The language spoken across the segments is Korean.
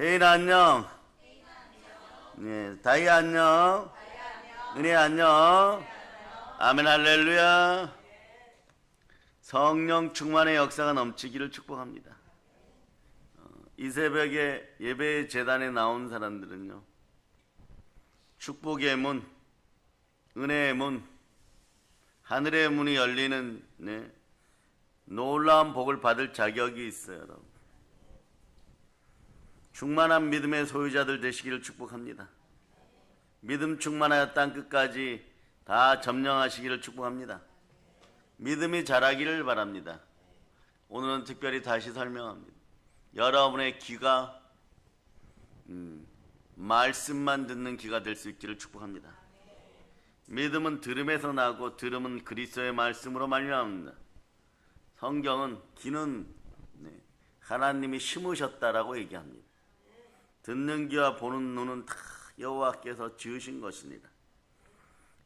혜인아 안녕. 네, 다희 안녕. 은혜 안녕. 아멘 할렐루야. 성령 충만의 역사가 넘치기를 축복합니다. 이 새벽에 예배 제단에 나온 사람들은요, 축복의 문, 은혜의 문, 하늘의 문이 열리는 놀라운 복을 받을 자격이 있어요. 여러분. 충만한 믿음의 소유자들 되시기를 축복합니다. 믿음 충만하여 땅끝까지 다 점령하시기를 축복합니다. 믿음이 자라기를 바랍니다. 오늘은 특별히 다시 설명합니다. 여러분의 귀가 말씀만 듣는 귀가 될 수 있기를 축복합니다. 믿음은 들음에서 나고 들음은 그리스도의 말씀으로 말미암습니다. 성경은 귀는 하나님이 심으셨다라고 얘기합니다. 듣는 귀와 보는 눈은 다 여호와께서 지으신 것입니다.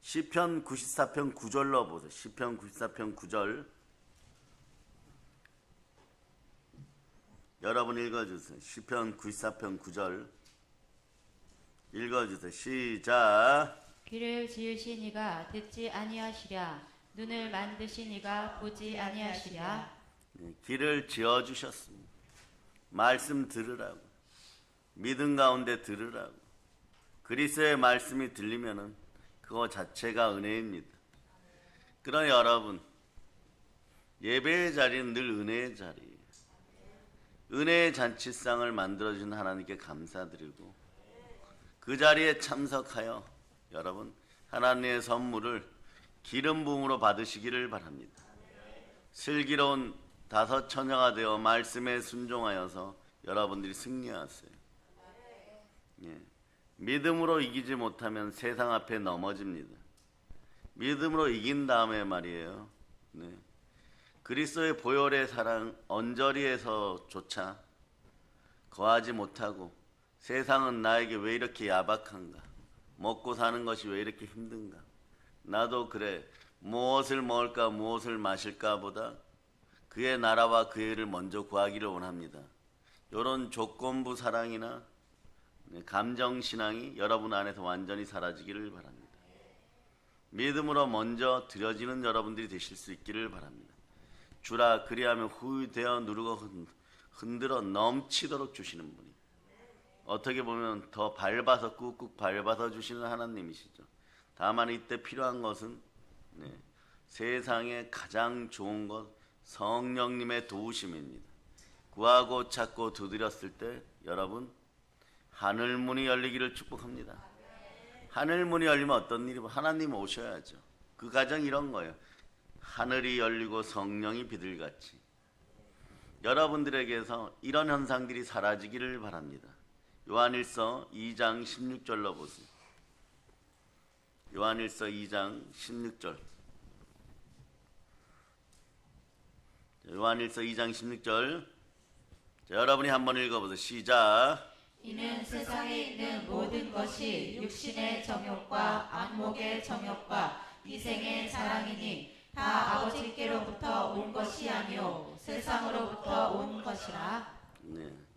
시편 94편 9절로 보세요. 시편 94편 9절 여러분 읽어주세요. 시편 94편 9절 읽어주세요. 시작. 귀를 지으신 이가 듣지 아니하시랴. 눈을 만드신 이가 보지 아니하시랴. 귀를 지어주셨습니다. 말씀 들으라고, 믿음 가운데 들으라고. 그리스도의 말씀이 들리면은 그거 자체가 은혜입니다. 그러나 여러분, 예배의 자리는 늘 은혜의 자리예요. 은혜의 잔치상을 만들어준 하나님께 감사드리고 그 자리에 참석하여 여러분 하나님의 선물을 기름 부음으로 받으시기를 바랍니다. 슬기로운 다섯 처녀가 되어 말씀에 순종하여서 여러분들이 승리하세요. 믿음으로 이기지 못하면 세상 앞에 넘어집니다. 믿음으로 이긴 다음에 말이에요. 그리스도의 보혈의 사랑 언저리에서조차 거하지 못하고 세상은 나에게 왜 이렇게 야박한가? 먹고 사는 것이 왜 이렇게 힘든가? 나도 그래. 무엇을 먹을까 무엇을 마실까 보다 그의 나라와 그의 일을 먼저 구하기를 원합니다. 이런 조건부 사랑이나 감정신앙이 여러분 안에서 완전히 사라지기를 바랍니다. 믿음으로 먼저 드려지는 여러분들이 되실 수 있기를 바랍니다. 주라 그리하면 후유되어 누르고 흔들어 넘치도록 주시는 분이, 어떻게 보면 더 밟아서 꾹꾹 밟아서 주시는 하나님이시죠. 다만 이때 필요한 것은 세상에 가장 좋은 것 성령님의 도우심입니다. 구하고 찾고 두드렸을 때 여러분 하늘문이 열리기를 축복합니다. 하늘문이 열리면 어떤 일이 하나님 오셔야죠. 그 과정이 이런 거예요. 하늘이 열리고 성령이 비둘같이 여러분들에게서 이런 현상들이 사라지기를 바랍니다. 요한일서 2장 16절로 보세요. 요한일서 2장 16절. 요한일서 2장 16절. 자, 여러분이 한번 읽어보세요. 시작. 이는 세상에 있는 모든 것이 육신의 정욕과 안목의 정욕과 이생의 자랑이니 다 아버지께로부터 온 것이 아니요 세상으로부터 온 것이라.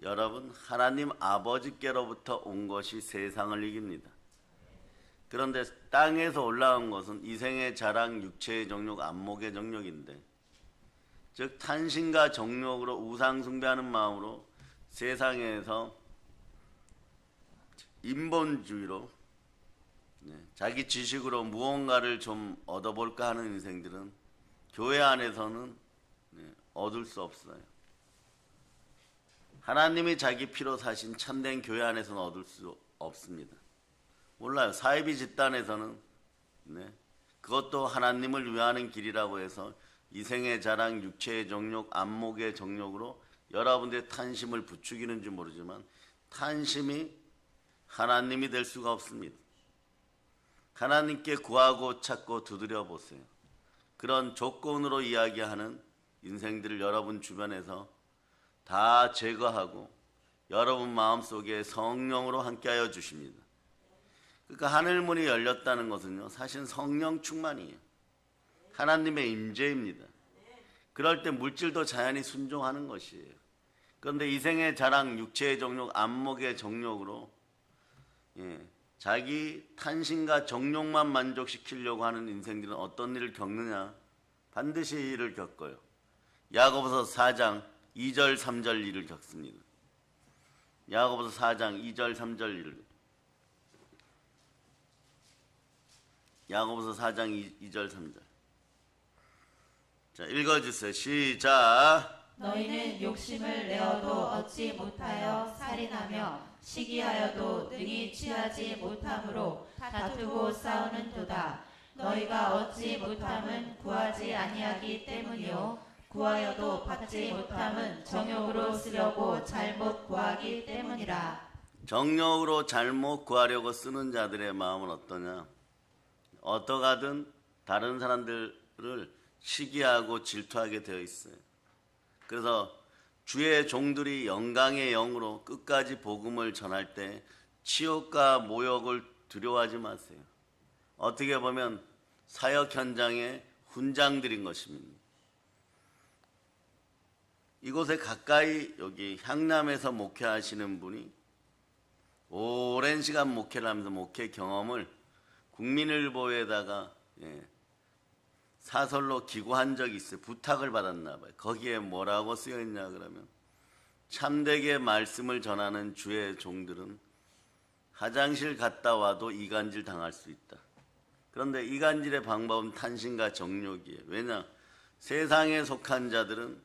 여러분 하나님 아버지께로부터 온 것이 세상을 이깁니다. 그런데 땅에서 올라온 것은 이생의 자랑, 육체의 정욕, 안목의 정욕인데, 즉 탄신과 정욕으로 우상 숭배하는 마음으로 세상에서 인본주의로 자기 지식으로 무언가를 좀 얻어볼까 하는 인생들은 교회 안에서는 얻을 수 없어요. 하나님이 자기 피로 사신 참된 교회 안에서는 얻을 수 없습니다. 몰라요. 사이비 집단에서는 그것도 하나님을 위하는 길이라고 해서 이생의 자랑, 육체의 정욕, 안목의 정욕으로 여러분들의 탄심을 부추기는지 모르지만 탄심이 하나님이 될 수가 없습니다. 하나님께 구하고 찾고 두드려 보세요. 그런 조건으로 이야기하는 인생들을 여러분 주변에서 다 제거하고 여러분 마음속에 성령으로 함께하여 주십니다. 그러니까 하늘문이 열렸다는 것은요, 사실 성령 충만이에요. 하나님의 임재입니다. 그럴 때 물질도 자연히 순종하는 것이에요. 그런데 이생의 자랑, 육체의 정욕, 안목의 정욕으로 자기 탄신과 정욕만 만족시키려고 하는 인생들은 어떤 일을 겪느냐? 반드시 이 일을 겪어요. 야고보서 4장 2절 3절 일을 겪습니다. 야고보서 4장 2절 3절 일을. 야고보서 4장 2절 3절. 자, 읽어주세요. 시작. 너희는 욕심을 내어도 얻지 못하여 살인하며 시기하여도 능히 취하지 못함으로 다투고 싸우는도다. 너희가 얻지 못함은 구하지 아니하기 때문이요 구하여도 받지 못함은 정욕으로 쓰려고 잘못 구하기 때문이라. 정욕으로 잘못 구하려고 쓰는 자들의 마음은 어떠냐? 어떠하든 다른 사람들을 시기하고 질투하게 되어 있어요. 그래서 주의 종들이 영광의 영으로 끝까지 복음을 전할 때 치욕과 모욕을 두려워하지 마세요. 어떻게 보면 사역 현장의 훈장들인 것입니다. 이곳에 가까이 여기 향남에서 목회하시는 분이 오랜 시간 목회를 하면서 목회 경험을 국민일보에다가 사설로 기고한 적이 있어요. 부탁을 받았나 봐요. 거기에 뭐라고 쓰여 있냐 그러면 참되게 말씀을 전하는 주의 종들은 화장실 갔다 와도 이간질 당할 수 있다. 그런데 이간질의 방법은 탄신과 정욕이에요. 왜냐? 세상에 속한 자들은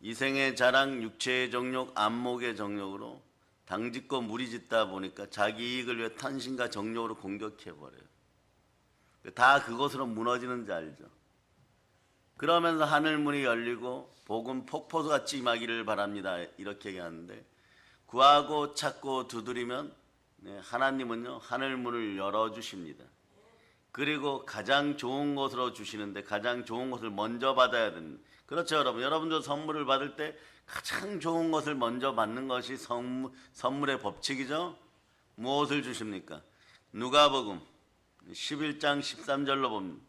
이생의 자랑, 육체의 정욕, 안목의 정욕으로 당짓고 무리짓다 보니까 자기 이익을 위해 탄신과 정욕으로 공격해버려요. 다 그것으로 무너지는 줄 알죠. 그러면서 하늘문이 열리고 복음 폭포수같이 임하기를 바랍니다. 이렇게 얘기하는데 구하고 찾고 두드리면 하나님은요 하늘문을 열어주십니다. 그리고 가장 좋은 것으로 주시는데 가장 좋은 것을 먼저 받아야 됩니다. 그렇죠 여러분. 여러분도 선물을 받을 때 가장 좋은 것을 먼저 받는 것이 선물의 법칙이죠. 무엇을 주십니까? 누가복음 11장 13절로 봅니다.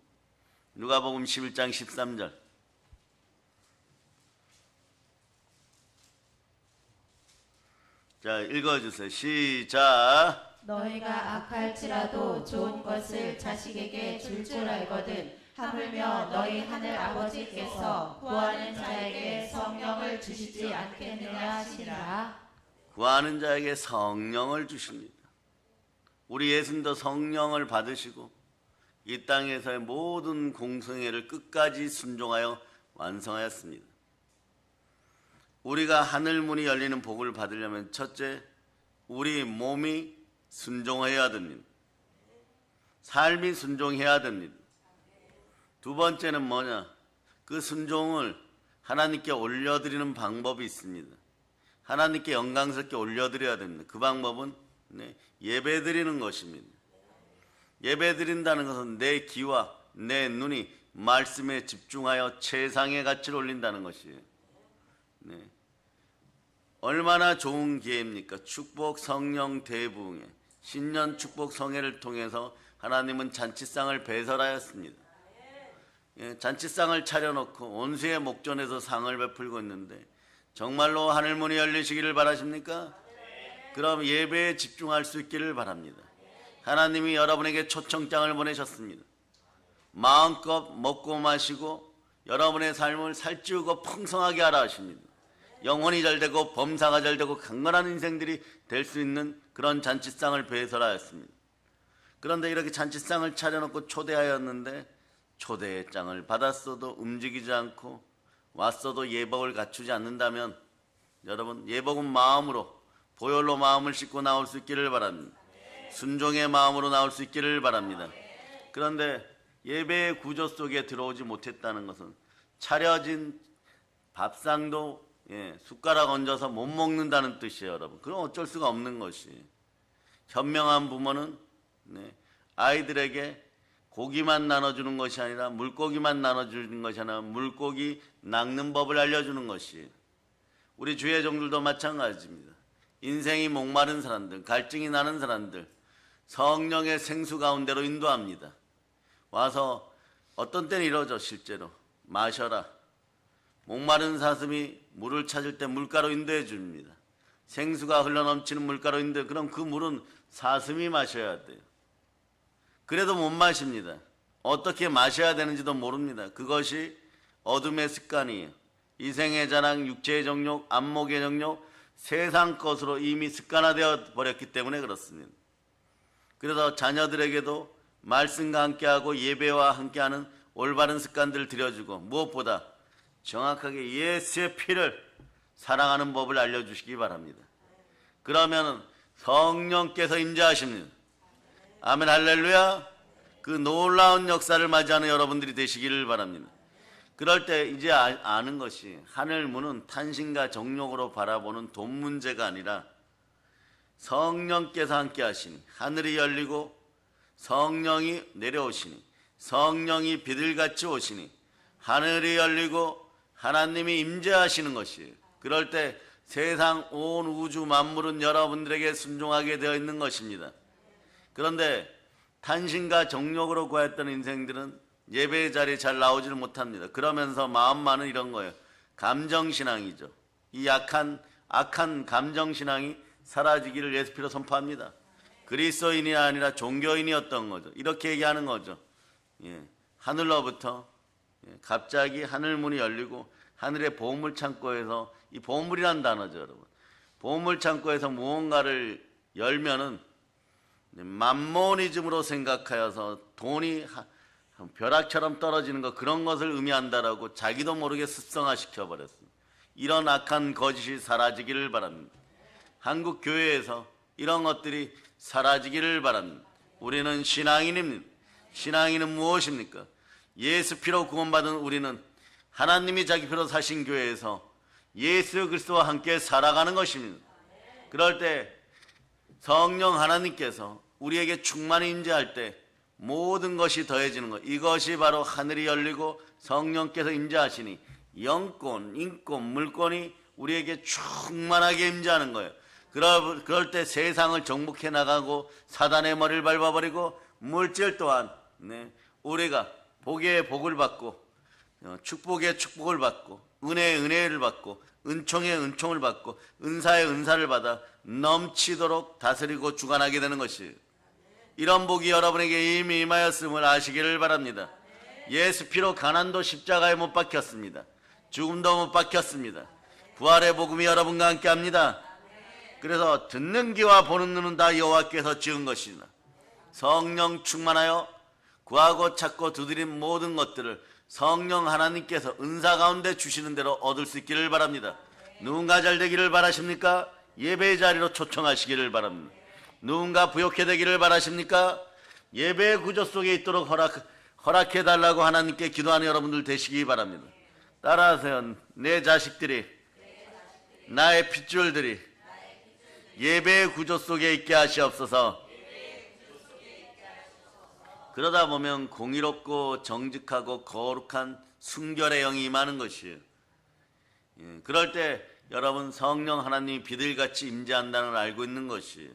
누가복음 11장 13절. 자, 읽어주세요. 시작. 너희가 악할지라도 좋은 것을 자식에게 줄 줄 알거든 하물며 너희 하늘 아버지께서 구하는 자에게 성령을 주시지 않겠느냐 하시니라. 구하는 자에게 성령을 주십니다. 우리 예수님도 성령을 받으시고 이 땅에서의 모든 공생애를 끝까지 순종하여 완성하였습니다. 우리가 하늘문이 열리는 복을 받으려면 첫째, 우리 몸이 순종해야 됩니다. 삶이 순종해야 됩니다. 두 번째는 뭐냐? 그 순종을 하나님께 올려드리는 방법이 있습니다. 하나님께 영광스럽게 올려드려야 됩니다. 그 방법은 예배 드리는 것입니다. 예배 드린다는 것은 내 귀와 내 눈이 말씀에 집중하여 최상의 가치를 올린다는 것이에요. 얼마나 좋은 기회입니까? 축복 성령 대부흥회, 신년 축복 성회를 통해서 하나님은 잔치상을 배설하였습니다. 잔치상을 차려놓고 온수의 목전에서 상을 베풀고 있는데 정말로 하늘문이 열리시기를 바라십니까? 그럼 예배에 집중할 수 있기를 바랍니다. 하나님이 여러분에게 초청장을 보내셨습니다. 마음껏 먹고 마시고 여러분의 삶을 살찌우고 풍성하게 하라 하십니다. 영혼이 잘되고 범사가 잘되고 강건한 인생들이 될 수 있는 그런 잔치상을 배설하였습니다. 그런데 이렇게 잔치상을 차려놓고 초대하였는데 초대의 장을 받았어도 움직이지 않고 왔어도 예복을 갖추지 않는다면 여러분 예복은 마음으로 보혈로 마음을 씻고 나올 수 있기를 바랍니다. 순종의 마음으로 나올 수 있기를 바랍니다. 그런데 예배의 구조 속에 들어오지 못했다는 것은 차려진 밥상도 숟가락 얹어서 못 먹는다는 뜻이에요, 여러분. 그럼 어쩔 수가 없는 것이. 현명한 부모는 아이들에게 고기만 나눠주는 것이 아니라 물고기만 나눠주는 것이 아니라 물고기 낚는 법을 알려주는 것이. 우리 주의 종들도 마찬가지입니다. 인생이 목마른 사람들, 갈증이 나는 사람들, 성령의 생수 가운데로 인도합니다. 와서 어떤 때는 이러죠. 실제로 마셔라. 목마른 사슴이 물을 찾을 때 물가로 인도해 줍니다. 생수가 흘러넘치는 물가로 인도해. 그럼 그 물은 사슴이 마셔야 돼요. 그래도 못 마십니다. 어떻게 마셔야 되는지도 모릅니다. 그것이 어둠의 습관이에요. 이생의 자랑, 육체의 정욕, 안목의 정욕, 세상 것으로 이미 습관화되어 버렸기 때문에 그렇습니다. 그래서 자녀들에게도 말씀과 함께하고 예배와 함께하는 올바른 습관들을 들여주고, 무엇보다 정확하게 예수의 피를 사랑하는 법을 알려주시기 바랍니다. 그러면 성령께서 임재하십니다. 아멘, 할렐루야. 그 놀라운 역사를 맞이하는 여러분들이 되시기를 바랍니다. 그럴 때 이제 아는 것이, 하늘 문은 탄신과 정욕으로 바라보는 돈 문제가 아니라 성령께서 함께 하시니, 하늘이 열리고 성령이 내려오시니, 성령이 비들같이 오시니, 하늘이 열리고 하나님이 임재하시는 것이에요. 그럴 때 세상 온 우주 만물은 여러분들에게 순종하게 되어 있는 것입니다. 그런데 탄신과 정욕으로 구했던 인생들은 예배의 자리에 잘 나오지를 못합니다. 그러면서 마음만은 이런 거예요. 감정신앙이죠. 이 악한 감정신앙이 사라지기를 예수 피로 선포합니다. 그리스도인이 아니라 종교인이었던 거죠. 이렇게 얘기하는 거죠. 하늘로부터 갑자기 하늘문이 열리고, 하늘의 보물 창고에서, 이 보물이라는 단어죠, 여러분. 보물 창고에서 무언가를 열면은 맘모니즘으로 생각하여서 돈이 벼락처럼 떨어지는 것, 그런 것을 의미한다라고 자기도 모르게 습성화시켜 버렸습니다. 이런 악한 거짓이 사라지기를 바랍니다. 한국 교회에서 이런 것들이 사라지기를 바랍니다. 우리는 신앙인입니다. 신앙인은 무엇입니까? 예수 피로 구원받은 우리는 하나님이 자기 피로 사신 교회에서 예수 그리스도와 함께 살아가는 것입니다. 그럴 때 성령 하나님께서 우리에게 충만히 임재할 때 모든 것이 더해지는 것, 이것이 바로 하늘이 열리고 성령께서 임재하시니 영권, 인권, 물권이 우리에게 충만하게 임재하는 거예요. 그럴 때 세상을 정복해 나가고 사단의 머리를 밟아버리고, 물질 또한 우리가 복의 복을 받고, 축복의 축복을 받고, 은혜의 은혜를 받고, 은총의 은총을 받고, 은사의 은사를 받아 넘치도록 다스리고 주관하게 되는 것이에요. 이런 복이 여러분에게 이미 임하였음을 아시기를 바랍니다. 예수 피로 가난도 십자가에 못 박혔습니다. 죽음도 못 박혔습니다. 부활의 복음이 여러분과 함께 합니다. 그래서 듣는 귀와 보는 눈은 다 여호와께서 지은 것이나, 성령 충만하여 구하고 찾고 두드린 모든 것들을 성령 하나님께서 은사 가운데 주시는 대로 얻을 수 있기를 바랍니다. 누군가 잘 되기를 바라십니까? 예배의 자리로 초청하시기를 바랍니다. 누군가 부욕해 되기를 바라십니까? 예배의 구조 속에 있도록 허락해달라고 하나님께 기도하는 여러분들 되시기 바랍니다. 따라하세요. 내 자식들이, 나의 핏줄들이 예배의 구조 속에 있게 하시옵소서. 그러다 보면 공의롭고 정직하고 거룩한 순결의 영이 임하는 것이에요. 그럴 때 여러분 성령 하나님이 비들같이 임재한다는 걸 알고 있는 것이에요.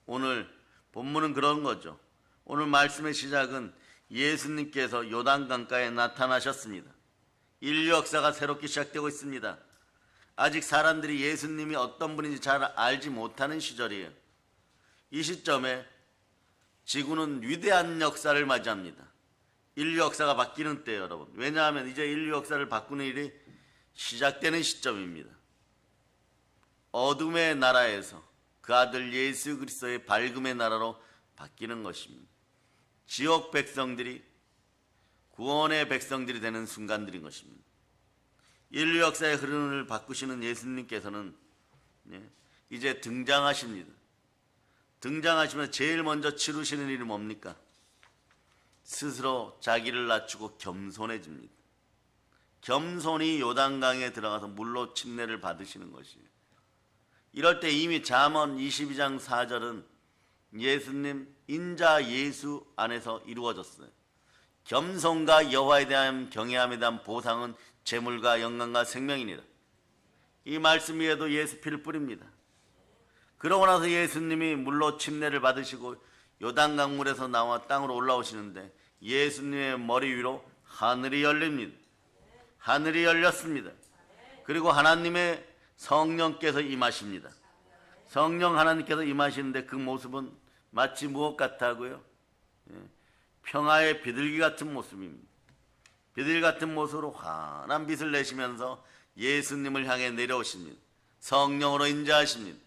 오늘 본문은 그런 거죠. 오늘 말씀의 시작은 예수님께서 요단강가에 나타나셨습니다. 인류 역사가 새롭게 시작되고 있습니다. 아직 사람들이 예수님이 어떤 분인지 잘 알지 못하는 시절이에요. 이 시점에 지구는 위대한 역사를 맞이합니다. 인류 역사가 바뀌는 때예요, 여러분. 왜냐하면 이제 인류 역사를 바꾸는 일이 시작되는 시점입니다. 어둠의 나라에서 그 아들 예수 그리스도의 밝음의 나라로 바뀌는 것입니다. 지옥 백성들이 구원의 백성들이 되는 순간들인 것입니다. 인류 역사의 흐름을 바꾸시는 예수님께서는 이제 등장하십니다. 등장하시면 제일 먼저 치르시는 일이 뭡니까? 스스로 자기를 낮추고 겸손해집니다. 겸손히 요단강에 들어가서 물로 침례를 받으시는 것이에요. 이럴 때 이미 잠언 22장 4절은 예수님 인자 예수 안에서 이루어졌어요. 겸손과 여호와에 대한 경외함에 대한 보상은 재물과 영광과 생명이니라. 이 말씀 위에도 예수 피를 뿌립니다. 그러고 나서 예수님이 물로 침례를 받으시고 요단강 물에서 나와 땅으로 올라오시는데 예수님의 머리 위로 하늘이 열립니다. 하늘이 열렸습니다. 그리고 하나님의 성령께서 임하십니다. 성령 하나님께서 임하시는데 그 모습은 마치 무엇 같다고요? 평화의 비둘기 같은 모습입니다. 비둘기 같은 모습으로 환한 빛을 내시면서 예수님을 향해 내려오십니다. 성령으로 인자하십니다.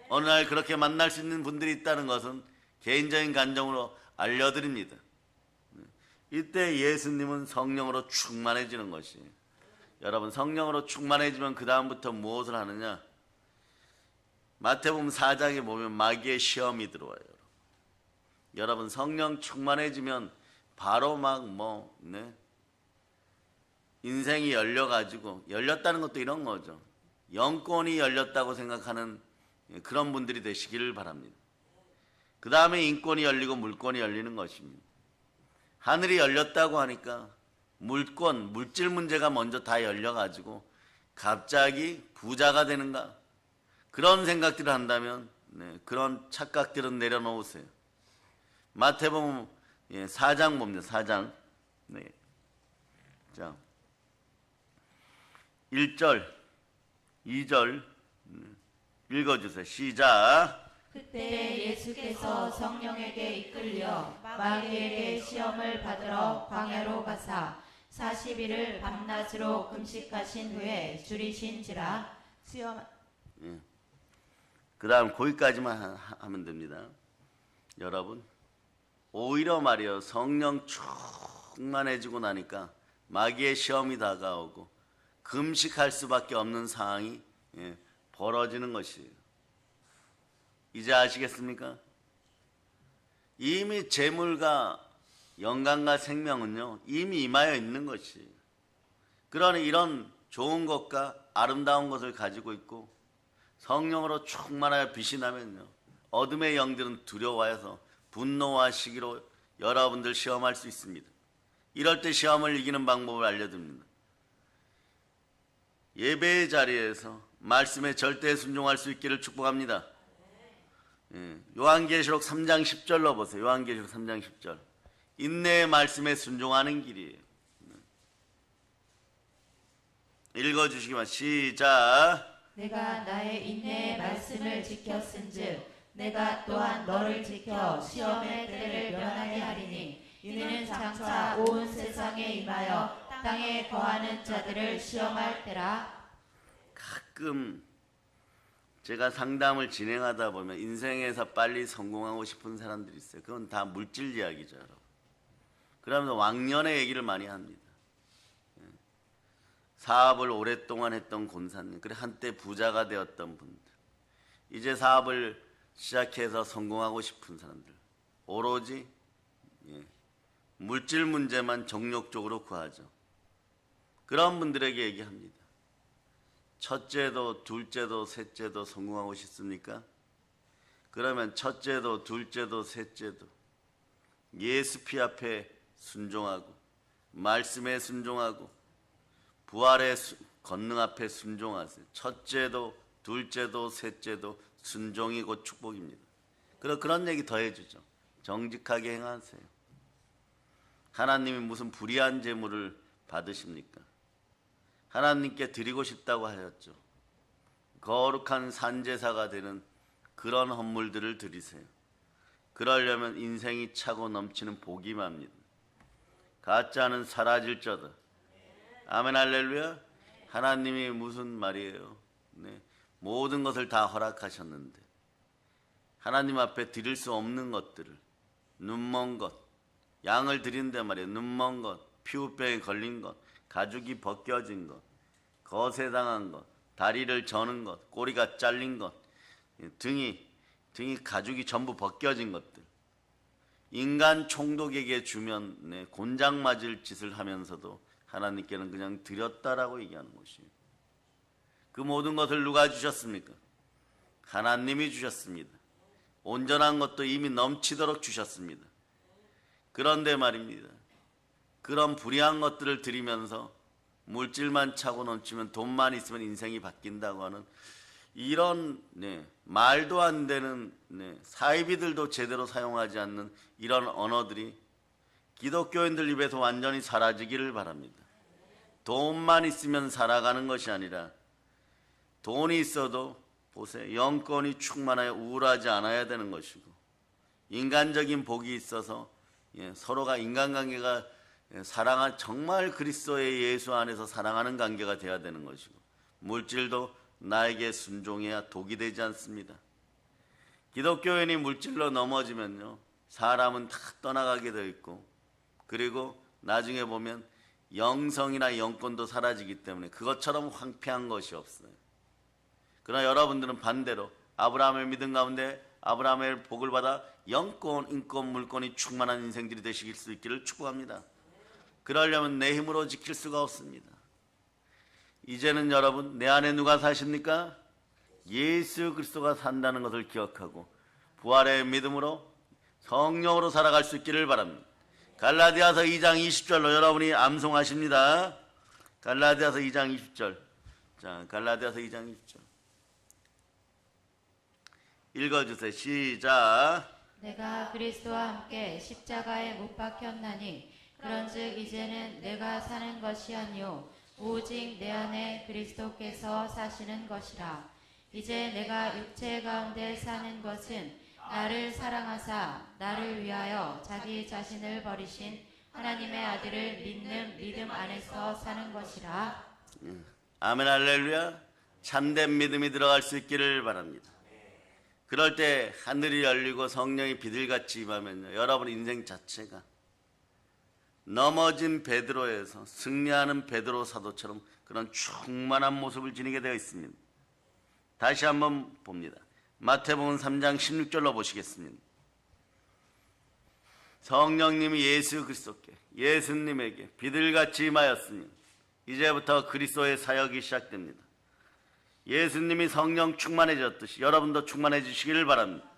어느 날 그렇게 만날 수 있는 분들이 있다는 것은 개인적인 간정으로 알려드립니다. 이때 예수님은 성령으로 충만해지는 것이에요. 여러분, 성령으로 충만해지면 그 다음부터 무엇을 하느냐? 마태복음 4장에 보면 마귀의 시험이 들어와요. 여러분, 성령 충만해지면 바로 인생이 열려가지고, 열렸다는 것도 이런 거죠. 영권이 열렸다고 생각하는 그런 분들이 되시기를 바랍니다. 그 다음에 인권이 열리고 물권이 열리는 것입니다. 하늘이 열렸다고 하니까 물권, 물질 문제가 먼저 다 열려가지고 갑자기 부자가 되는가? 그런 생각들을 한다면 그런 착각들은 내려놓으세요. 마태복음 4장 봅니다. 4장. 자, 1절, 2절 읽어주세요. 시작. 그때 예수께서 성령에게 이끌려 마귀에게 시험을 받으러 광야로 가사 40일을 밤낮으로 금식하신 후에 줄이신지라. 그 다음 거기까지만 하면 됩니다. 여러분, 오히려 말이요, 성령 충만해지고 나니까 마귀의 시험이 다가오고 금식할 수밖에 없는 상황이 벌어지는 것이에요. 이제 아시겠습니까? 이미 재물과 영광과 생명은요, 이미 임하여 있는 것이에요. 그러니 이런 좋은 것과 아름다운 것을 가지고 있고 성령으로 충만하여 빛이 나면요, 어둠의 영들은 두려워해서 분노와 시기로 여러분들 시험할 수 있습니다. 이럴 때 시험을 이기는 방법을 알려드립니다. 예배의 자리에서 말씀에 절대 순종할 수 있기를 축복합니다. 요한계시록 3장 10절로 보세요. 요한계시록 3장 10절. 인내의 말씀에 순종하는 길이에요. 읽어주시기만. 시작. 내가 나의 인내의 말씀을 지켰은즉 내가 또한 너를 지켜 시험의 때를 면하게 하리니 이는 장차 온 세상에 임하여 땅에 거하는 자들을 시험할 때라. 가끔 제가 상담을 진행하다 보면 인생에서 빨리 성공하고 싶은 사람들이 있어요. 그건 다 물질 이야기죠, 여러분. 그러면서 왕년의 얘기를 많이 합니다. 사업을 오랫동안 했던 권사님, 그래 한때 부자가 되었던 분들, 이제 사업을 시작해서 성공하고 싶은 사람들, 오로지 물질 문제만 정욕적으로 구하죠. 그런 분들에게 얘기합니다. 첫째도 둘째도 셋째도 성공하고 싶습니까? 그러면 첫째도 둘째도 셋째도 예수 피 앞에 순종하고 말씀에 순종하고 부활의 권능 앞에 순종하세요. 첫째도 둘째도 셋째도 순종이 곧 축복입니다. 그런 얘기 더 해주죠. 정직하게 행하세요. 하나님이 무슨 불의한 재물을 받으십니까? 하나님께 드리고 싶다고 하였죠. 거룩한 산제사가 되는 그런 헌물들을 드리세요. 그러려면 인생이 차고 넘치는 복이 맙니다. 가짜는 사라질저다. 아멘 할렐루야. 하나님이 무슨 말이에요? 모든 것을 다 허락하셨는데 하나님 앞에 드릴 수 없는 것들을, 눈먼 것, 양을 드린단 말이에요. 눈먼 것, 피부병에 걸린 것, 가죽이 벗겨진 것, 거세당한 것, 다리를 저는 것, 꼬리가 잘린 것, 등이 가죽이 전부 벗겨진 것들, 인간 총독에게 주면 곤장 맞을 짓을 하면서도 하나님께는 그냥 드렸다라고 얘기하는 것이에요. 그 모든 것을 누가 주셨습니까? 하나님이 주셨습니다. 온전한 것도 이미 넘치도록 주셨습니다. 그런데 말입니다, 그런 불의한 것들을 드리면서 물질만 차고 넘치면, 돈만 있으면 인생이 바뀐다고 하는 이런 말도 안 되는 사이비들도 제대로 사용하지 않는 이런 언어들이 기독교인들 입에서 완전히 사라지기를 바랍니다. 돈만 있으면 살아가는 것이 아니라 돈이 있어도 보세요. 영권이 충만하여 우울하지 않아야 되는 것이고, 인간적인 복이 있어서 서로가 인간관계가 사랑한 정말 그리스도의 예수 안에서 사랑하는 관계가 되어야 되는 것이고, 물질도 나에게 순종해야 독이 되지 않습니다. 기독교인이 물질로 넘어지면요, 사람은 다 떠나가게 되어 있고, 그리고 나중에 보면 영성이나 영권도 사라지기 때문에 그것처럼 황폐한 것이 없어요. 그러나 여러분들은 반대로 아브라함의 믿음 가운데 아브라함의 복을 받아 영권, 인권, 물권이 충만한 인생들이 되실 수 있기를 축복합니다. 그러려면 내 힘으로 지킬 수가 없습니다. 이제는 여러분, 내 안에 누가 사십니까? 예수 그리스도가 산다는 것을 기억하고 부활의 믿음으로 성령으로 살아갈 수 있기를 바랍니다. 갈라디아서 2장 20절로 여러분이 암송하십니다. 갈라디아서 2장 20절. 자, 갈라디아서 2장 20절. 읽어주세요. 시작. 내가 그리스도와 함께 십자가에 못 박혔나니 그런즉 이제는 내가 사는 것이 아니요 오직 내 안에 그리스도께서 사시는 것이라. 이제 내가 육체 가운데 사는 것은 나를 사랑하사 나를 위하여 자기 자신을 버리신 하나님의 아들을 믿는 믿음 안에서 사는 것이라. 아멘 할렐루야. 참된 믿음이 들어갈 수 있기를 바랍니다. 그럴 때 하늘이 열리고 성령이 비둘같이 임하면요, 여러분 인생 자체가 넘어진 베드로에서 승리하는 베드로 사도처럼 그런 충만한 모습을 지니게 되어 있습니다. 다시 한번 봅니다. 마태복음 3장 16절로 보시겠습니다. 성령님이 예수 그리스도께, 예수님에게 비둘같이 임하였으니 이제부터 그리스도의 사역이 시작됩니다. 예수님이 성령 충만해졌듯이 여러분도 충만해지시기를 바랍니다.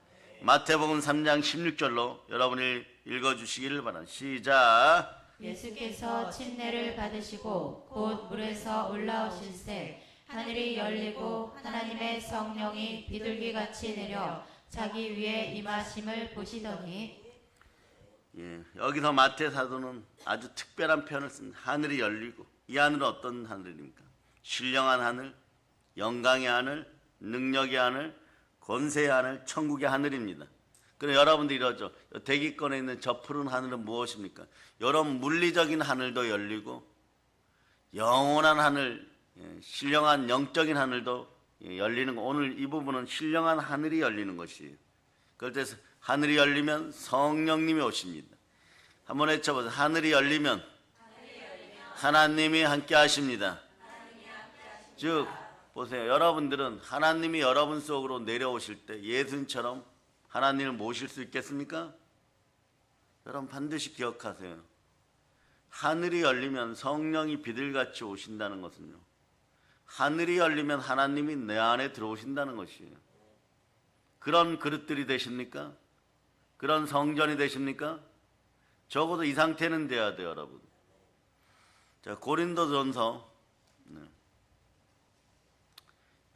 마태복음 3장 16절로 여러분이 읽어주시기를 바랍니다. 시작. 예수께서 침례를 받으시고 곧 물에서 올라오실새 하늘이 열리고 하나님의 성령이 비둘기같이 내려 자기 위에 임하심을 보시더니. 여기서 마태 사도는 아주 특별한 표현을 씁니다. 하늘이 열리고, 이 하늘은 어떤 하늘입니까? 신령한 하늘, 영광의 하늘, 능력의 하늘, 권세의 하늘, 천국의 하늘입니다. 그럼 여러분들이 이러죠. 대기권에 있는 저 푸른 하늘은 무엇입니까? 여러분 물리적인 하늘도 열리고 영원한 하늘, 신령한 영적인 하늘도 열리는 거. 오늘 이 부분은 신령한 하늘이 열리는 것이에요. 그럴 때 하늘이 열리면 성령님이 오십니다. 한번 외쳐보세요. 하늘이 열리면 하나님이 함께 하십니다. 즉 보세요. 여러분들은 하나님이 여러분 속으로 내려오실 때 예수님처럼 하나님을 모실 수 있겠습니까? 여러분 반드시 기억하세요. 하늘이 열리면 성령이 비둘같이 오신다는 것은요, 하늘이 열리면 하나님이 내 안에 들어오신다는 것이에요. 그런 그릇들이 되십니까? 그런 성전이 되십니까? 적어도 이 상태는 돼야 돼요, 여러분. 자, 고린도전서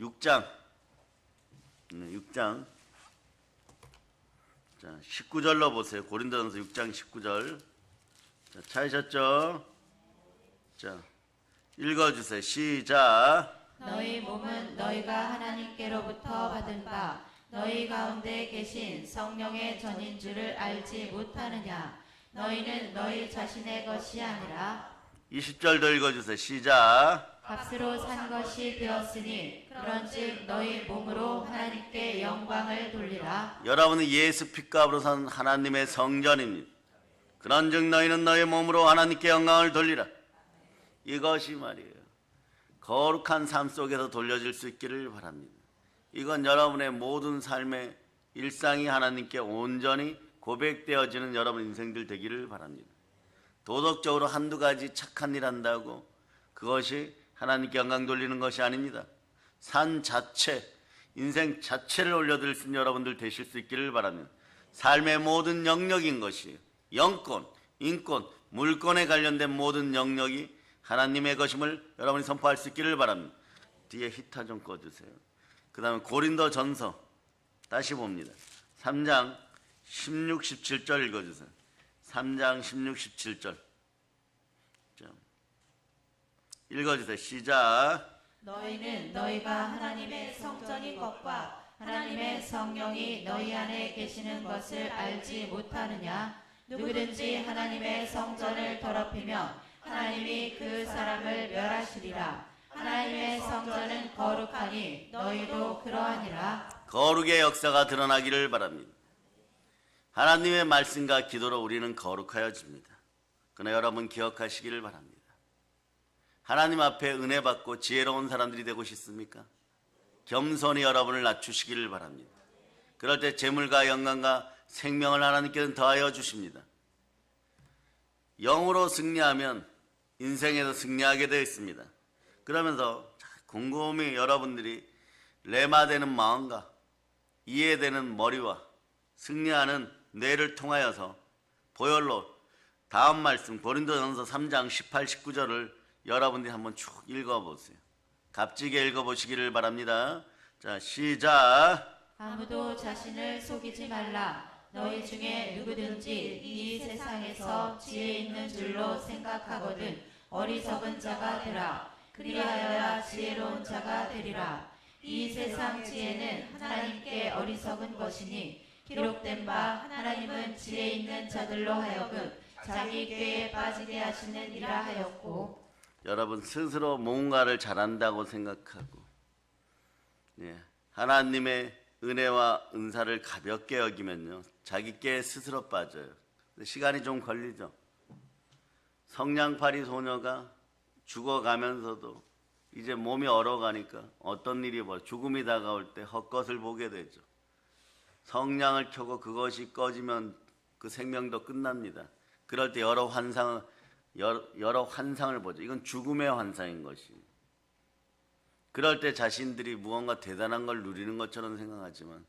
6장 19절로 보세요. 고린도전서 6장 19절. 자, 찾으셨죠? 자, 읽어주세요. 시작. 너희 몸은 너희가 하나님께로부터 받은 바 너희 가운데 계신 성령의 전인 줄을 알지 못하느냐. 너희는 너희 자신의 것이 아니라 20절도 읽어주세요. 시작. 값으로 산 것이 되었으니 그런즉 너희 몸으로 하나님께 영광을 돌리라. 여러분은 예수 핏값으로 산 하나님의 성전입니다. 그런즉 너희는 너희 몸으로 하나님께 영광을 돌리라. 이것이 말이에요, 거룩한 삶 속에서 돌려질 수 있기를 바랍니다. 이건 여러분의 모든 삶의 일상이 하나님께 온전히 고백되어지는 여러분 인생들 되기를 바랍니다. 도덕적으로 한두 가지 착한 일 한다고 그것이 하나님께 영광 돌리는 것이 아닙니다. 산 자체, 인생 자체를 올려드릴 수 있는 여러분들 되실 수 있기를 바랍니다. 삶의 모든 영역인 것이에요. 영권, 인권, 물권에 관련된 모든 영역이 하나님의 것임을 여러분이 선포할 수 있기를 바랍니다. 뒤에 히터 좀 꺼주세요. 그 다음에 고린도전서 다시 봅니다. 3장 16, 17절 읽어주세요. 3장 16, 17절. 자, 읽어주세요. 시작. 너희는 너희가 하나님의 성전인 것과 하나님의 성령이 너희 안에 계시는 것을 알지 못하느냐? 누구든지 하나님의 성전을 더럽히면 하나님이 그 사람을 멸하시리라. 하나님의 성전은 거룩하니 너희도 그러하니라. 거룩의 역사가 드러나기를 바랍니다. 하나님의 말씀과 기도로 우리는 거룩하여집니다. 그러나 여러분 기억하시기를 바랍니다. 하나님 앞에 은혜 받고 지혜로운 사람들이 되고 싶습니까? 겸손히 여러분을 낮추시기를 바랍니다. 그럴 때 재물과 영광과 생명을 하나님께는 더하여 주십니다. 영으로 승리하면 인생에서 승리하게 되어 있습니다. 그러면서 곰곰이 여러분들이 레마되는 마음과 이해되는 머리와 승리하는 뇌를 통하여서 보혈로 다음 말씀 고린도전서 3장 18, 19절을 여러분들이 한번 쭉 읽어보세요. 값지게 읽어보시기를 바랍니다. 자, 시작. 아무도 자신을 속이지 말라. 너희 중에 누구든지 이 세상에서 지혜 있는 줄로 생각하거든 어리석은 자가 되라. 그리하여야 지혜로운 자가 되리라. 이 세상 지혜는 하나님께 어리석은 것이니 기록된 바 하나님은 지혜 있는 자들로 하여금 자기 꾀에 빠지게 하시느니라 하였고. 여러분 스스로 뭔가를 잘한다고 생각하고 하나님의 은혜와 은사를 가볍게 여기면요 자기께 스스로 빠져요. 시간이 좀 걸리죠. 성냥팔이 소녀가 죽어가면서도 이제 몸이 얼어가니까 어떤 일이 벌어져 죽음이 다가올 때 헛것을 보게 되죠. 성냥을 켜고 그것이 꺼지면 그 생명도 끝납니다. 그럴 때 여러 환상을 보죠. 이건 죽음의 환상인 것이. 그럴 때 자신들이 무언가 대단한 걸 누리는 것처럼 생각하지만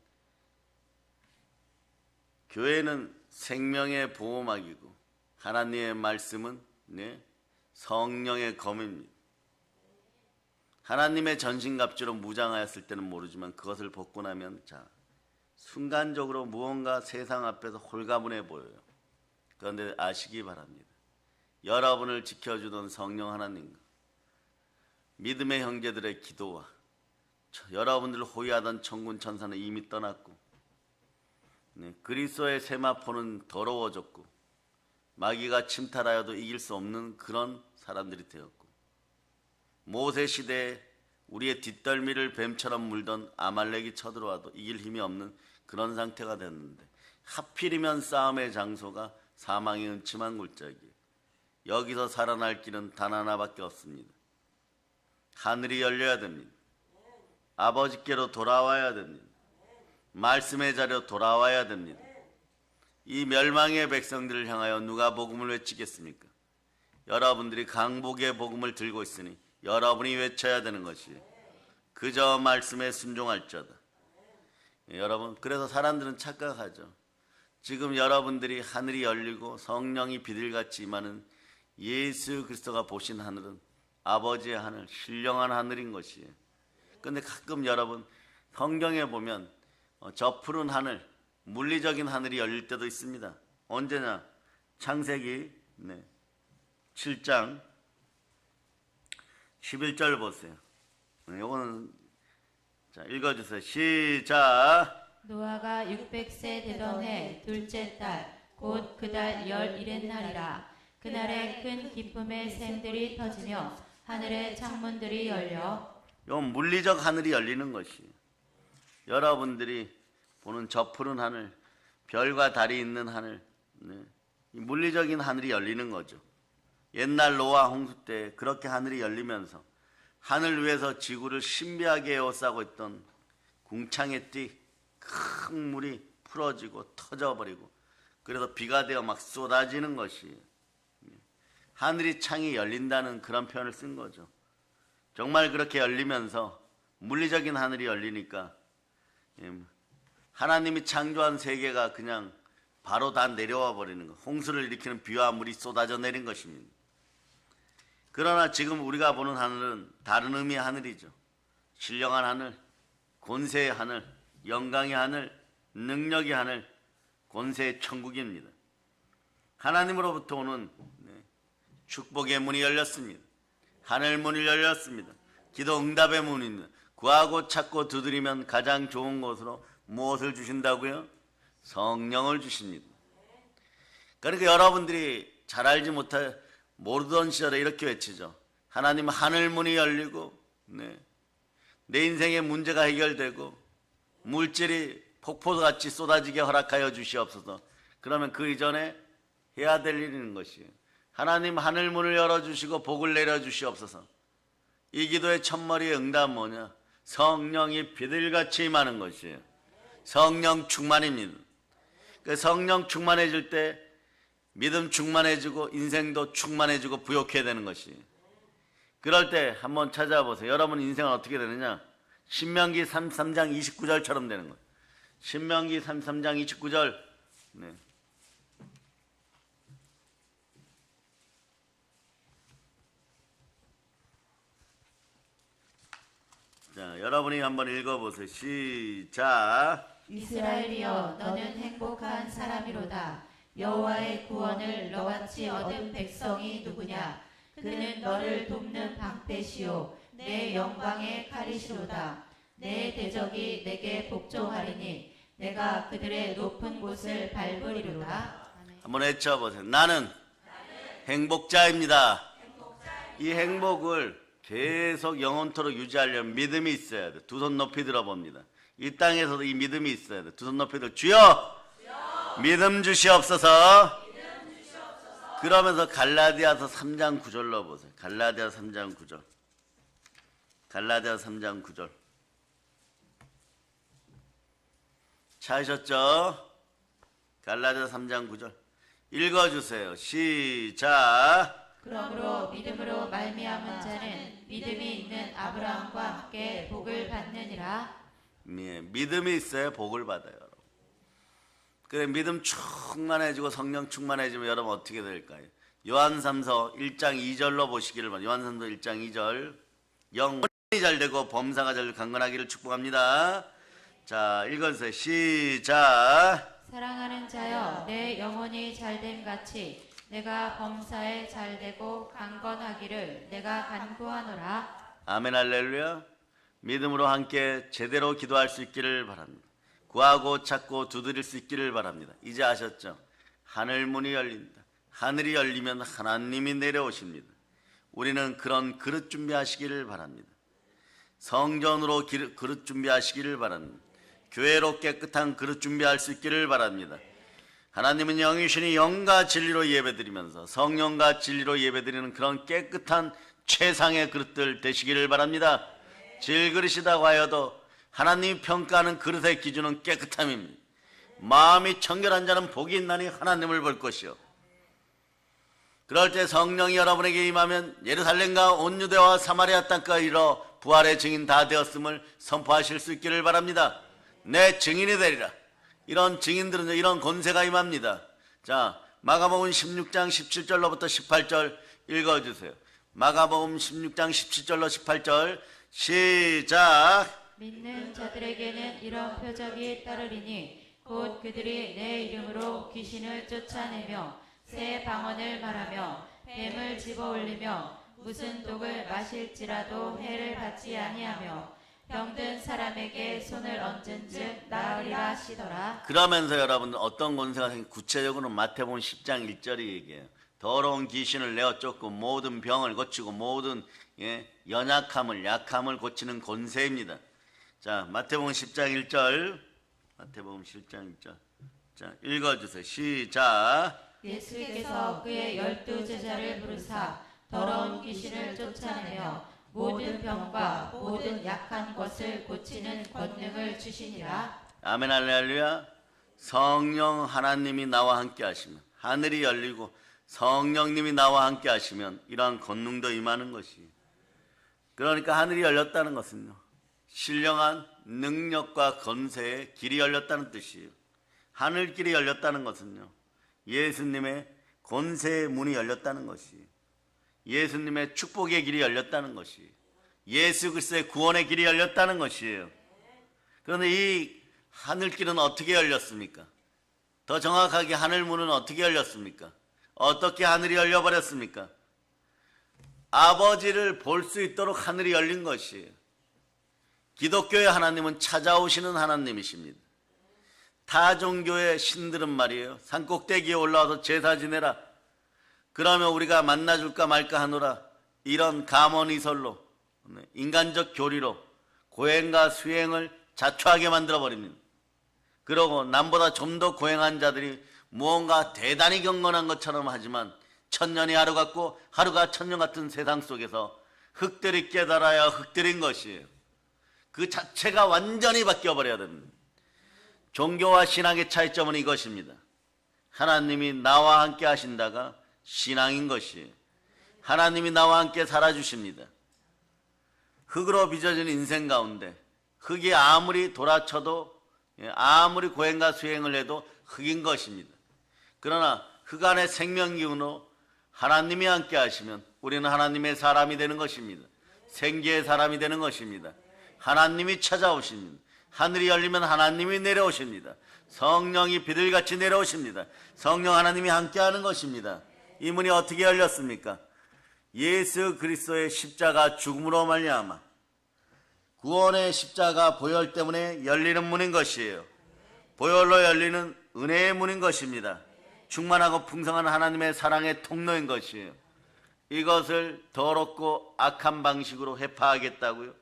교회는 생명의 보호막이고 하나님의 말씀은 성령의 검입니다. 하나님의 전신갑주로 무장하였을 때는 모르지만 그것을 벗고 나면 순간적으로 무언가 세상 앞에서 홀가분해 보여요. 그런데 아시기 바랍니다. 여러분을 지켜주던 성령 하나님과 믿음의 형제들의 기도와 여러분들을 호위하던 천군 천사는 이미 떠났고 그리스도의 세마포는 더러워졌고 마귀가 침탈하여도 이길 수 없는 그런 사람들이 되었고 모세 시대에 우리의 뒷덜미를 뱀처럼 물던 아말렉이 쳐들어와도 이길 힘이 없는 그런 상태가 됐는데 하필이면 싸움의 장소가 사망의 음침한 골짜기에 여기서 살아날 길은 단 하나밖에 없습니다. 하늘이 열려야 됩니다. 아버지께로 돌아와야 됩니다. 말씀의 자리로 돌아와야 됩니다. 이 멸망의 백성들을 향하여 누가 복음을 외치겠습니까? 여러분들이 강복의 복음을 들고 있으니 여러분이 외쳐야 되는 것이에요. 그저 말씀에 순종할지어다. 여러분, 그래서 사람들은 착각하죠. 지금 여러분들이 하늘이 열리고 성령이 비둘같이 임하는 예수 그리스도가 보신 하늘은 아버지의 하늘, 신령한 하늘인 것이에요. 그런데 가끔 여러분 성경에 보면 저 푸른 하늘, 물리적인 하늘이 열릴 때도 있습니다. 언제냐? 창세기 7장 11절 보세요. 요거는 읽어주세요. 시작. 노아가 600세 되던 해 둘째 달 곧 그 달 11의 날이라. 그날에 큰 기쁨의 샘들이 터지며 하늘의 창문들이 열려. 요 물리적 하늘이 열리는 것이 여러분들이 보는 저 푸른 하늘, 별과 달이 있는 하늘, 이 물리적인 하늘이 열리는 거죠. 옛날 노아 홍수 때 그렇게 하늘이 열리면서 하늘 위에서 지구를 신비하게 에워싸고 있던 궁창의 띠, 큰 물이 풀어지고 터져버리고 그래서 비가 되어 막 쏟아지는 것이 하늘이 창이 열린다는 그런 표현을 쓴 거죠. 정말 그렇게 열리면서 물리적인 하늘이 열리니까 하나님이 창조한 세계가 그냥 바로 다 내려와 버리는 것, 홍수를 일으키는 비와 물이 쏟아져 내린 것입니다. 그러나 지금 우리가 보는 하늘은 다른 의미의 하늘이죠. 신령한 하늘, 권세의 하늘, 영광의 하늘, 능력의 하늘, 권세의 천국입니다. 하나님으로부터 오는 축복의 문이 열렸습니다. 하늘 문이 열렸습니다. 기도 응답의 문입니다. 구하고 찾고 두드리면 가장 좋은 것으로 무엇을 주신다고요? 성령을 주십니다. 그러니까 여러분들이 잘 알지 못해 모르던 시절에 이렇게 외치죠. 하나님 하늘 문이 열리고 내 인생의 문제가 해결되고 물질이 폭포같이 쏟아지게 허락하여 주시옵소서. 그러면 그 이전에 해야 될 일이 있는 것이에요. 하나님 하늘 문을 열어주시고 복을 내려주시옵소서. 이 기도의 첫머리의 응답은 뭐냐? 성령이 비들같이 임하는 것이에요. 성령 충만입니다. 그 성령 충만해질 때 믿음 충만해지고 인생도 충만해지고 부욕해야 되는 것이에요. 그럴 때 한번 찾아보세요. 여러분 인생은 어떻게 되느냐? 신명기 33장 29절처럼 되는 거예요. 신명기 33장 29절. 자, 여러분이 한번 읽어보세요. 시작. 이스라엘이여 너는 행복한 사람이로다. 여호와의 구원을 너같이 얻은 백성이 누구냐? 그는 너를 돕는 방패시요 내 영광의 칼이시로다. 내 대적이 내게 복종하리니 내가 그들의 높은 곳을 밟으리로다. 한번 외쳐보세요. 나는 행복자입니다. 이 행복을 계속 영원토록 유지하려면 믿음이 있어야 돼. 두 손 높이 들어봅니다. 이 땅에서도 이 믿음이 있어야 돼. 두 손 높이 들어. 주여! 믿음 주시옵소서. 그러면서 갈라디아서 3장 9절로 보세요. 갈라디아서 3장 9절. 갈라디아서 3장 9절. 찾으셨죠? 갈라디아서 3장 9절. 읽어주세요. 시작. 그러므로 믿음으로 말미암은 자는 믿음이 있는 아브라함과 함께 복을 받느니라. 믿음이 있어야 복을 받아요. 여러분. 그래 믿음 충만해지고 성령 충만해지면 여러분 어떻게 될까요? 요한삼서 1장 2절로 보시기를 바랍니다. 요한삼서 1장 2절. 영혼이 잘되고 범사가 잘 강건하기를 축복합니다. 자, 읽어주세요. 시작. 사랑하는 자여 내 영혼이 잘됨 같이 내가 범사에 잘되고 강건하기를 내가 간구하노라. 아멘 할렐루야. 믿음으로 함께 제대로 기도할 수 있기를 바랍니다. 구하고 찾고 두드릴 수 있기를 바랍니다. 이제 아셨죠? 하늘 문이 열린다. 하늘이 열리면 하나님이 내려오십니다. 우리는 그런 그릇 준비하시기를 바랍니다. 성전으로 그릇 준비하시기를 바랍니다. 교회로 깨끗한 그릇 준비할 수 있기를 바랍니다. 하나님은 영이시니 영과 진리로 예배드리면서 성령과 진리로 예배드리는 그런 깨끗한 최상의 그릇들 되시기를 바랍니다. 질그릇이라고 하여도 하나님이 평가하는 그릇의 기준은 깨끗함입니다. 마음이 청결한 자는 복이 있나니 하나님을 볼 것이요. 그럴 때 성령이 여러분에게 임하면 예루살렘과 온 유대와 사마리아 땅까지 이르러 부활의 증인 다 되었음을 선포하실 수 있기를 바랍니다. 내 증인이 되리라. 이런 증인들은 이런 권세가 임합니다. 자, 마가복음 16장 17절로부터 18절 읽어주세요. 마가복음 16장 17절로 18절 시작. 믿는 자들에게는 이런 표적이 따르리니 곧 그들이 내 이름으로 귀신을 쫓아내며 새 방언을 말하며 뱀을 집어올리며 무슨 독을 마실지라도 해를 받지 아니하며 병든 사람에게 손을 얹은즉 나으리라 하시더라. 그러면서 여러분들 어떤 권세가 생긴 구체적으로 마태복음 10장 1절이 얘기해요. 더러운 귀신을 내어 쫓고 모든 병을 고치고 모든 연약함을 약함을 고치는 권세입니다. 자, 마태복음 10장 1절. 마태복음 10장 1절. 자, 읽어주세요. 시작. 예수께서 그의 12제자를 부르사 더러운 귀신을 쫓아내며 모든 병과 모든 약한 것을 고치는 권능을 주시니라. 아멘 할렐루야. 성령 하나님이 나와 함께 하시면 하늘이 열리고 성령님이 나와 함께 하시면 이러한 권능도 임하는 것이에요. 그러니까 하늘이 열렸다는 것은요, 신령한 능력과 권세의 길이 열렸다는 뜻이에요. 하늘길이 열렸다는 것은요, 예수님의 권세의 문이 열렸다는 것이에요. 예수님의 축복의 길이 열렸다는 것이에요. 예수 그리스도의 구원의 길이 열렸다는 것이에요. 그런데 이 하늘길은 어떻게 열렸습니까? 더 정확하게 하늘문은 어떻게 열렸습니까? 어떻게 하늘이 열려버렸습니까? 아버지를 볼 수 있도록 하늘이 열린 것이에요. 기독교의 하나님은 찾아오시는 하나님이십니다. 타 종교의 신들은 말이에요, 산꼭대기에 올라와서 제사 지내라, 그러면 우리가 만나줄까 말까 하노라, 이런 감언이설로 인간적 교리로 고행과 수행을 자초하게 만들어버립니다. 그러고 남보다 좀 더 고행한 자들이 무언가 대단히 경건한 것처럼 하지만 천년이 하루 같고 하루가 천년 같은 세상 속에서 흙들이 깨달아야 흙들인 것이에요. 그 자체가 완전히 바뀌어버려야 됩니다. 종교와 신앙의 차이점은 이것입니다. 하나님이 나와 함께 하신다가 신앙인 것이에요. 하나님이 나와 함께 살아주십니다. 흙으로 빚어진 인생 가운데 흙이 아무리 돌아쳐도, 아무리 고행과 수행을 해도 흙인 것입니다. 그러나 흙 안에 생명기운으로 하나님이 함께 하시면 우리는 하나님의 사람이 되는 것입니다. 생기의 사람이 되는 것입니다. 하나님이 찾아오십니다. 하늘이 열리면 하나님이 내려오십니다. 성령이 비둘기같이 내려오십니다. 성령 하나님이 함께하는 것입니다. 이 문이 어떻게 열렸습니까? 예수 그리스도의 십자가 죽음으로 말미암아 구원의 십자가 보혈 때문에 열리는 문인 것이에요. 보혈로 열리는 은혜의 문인 것입니다. 충만하고 풍성한 하나님의 사랑의 통로인 것이에요. 이것을 더럽고 악한 방식으로 회파하겠다고요?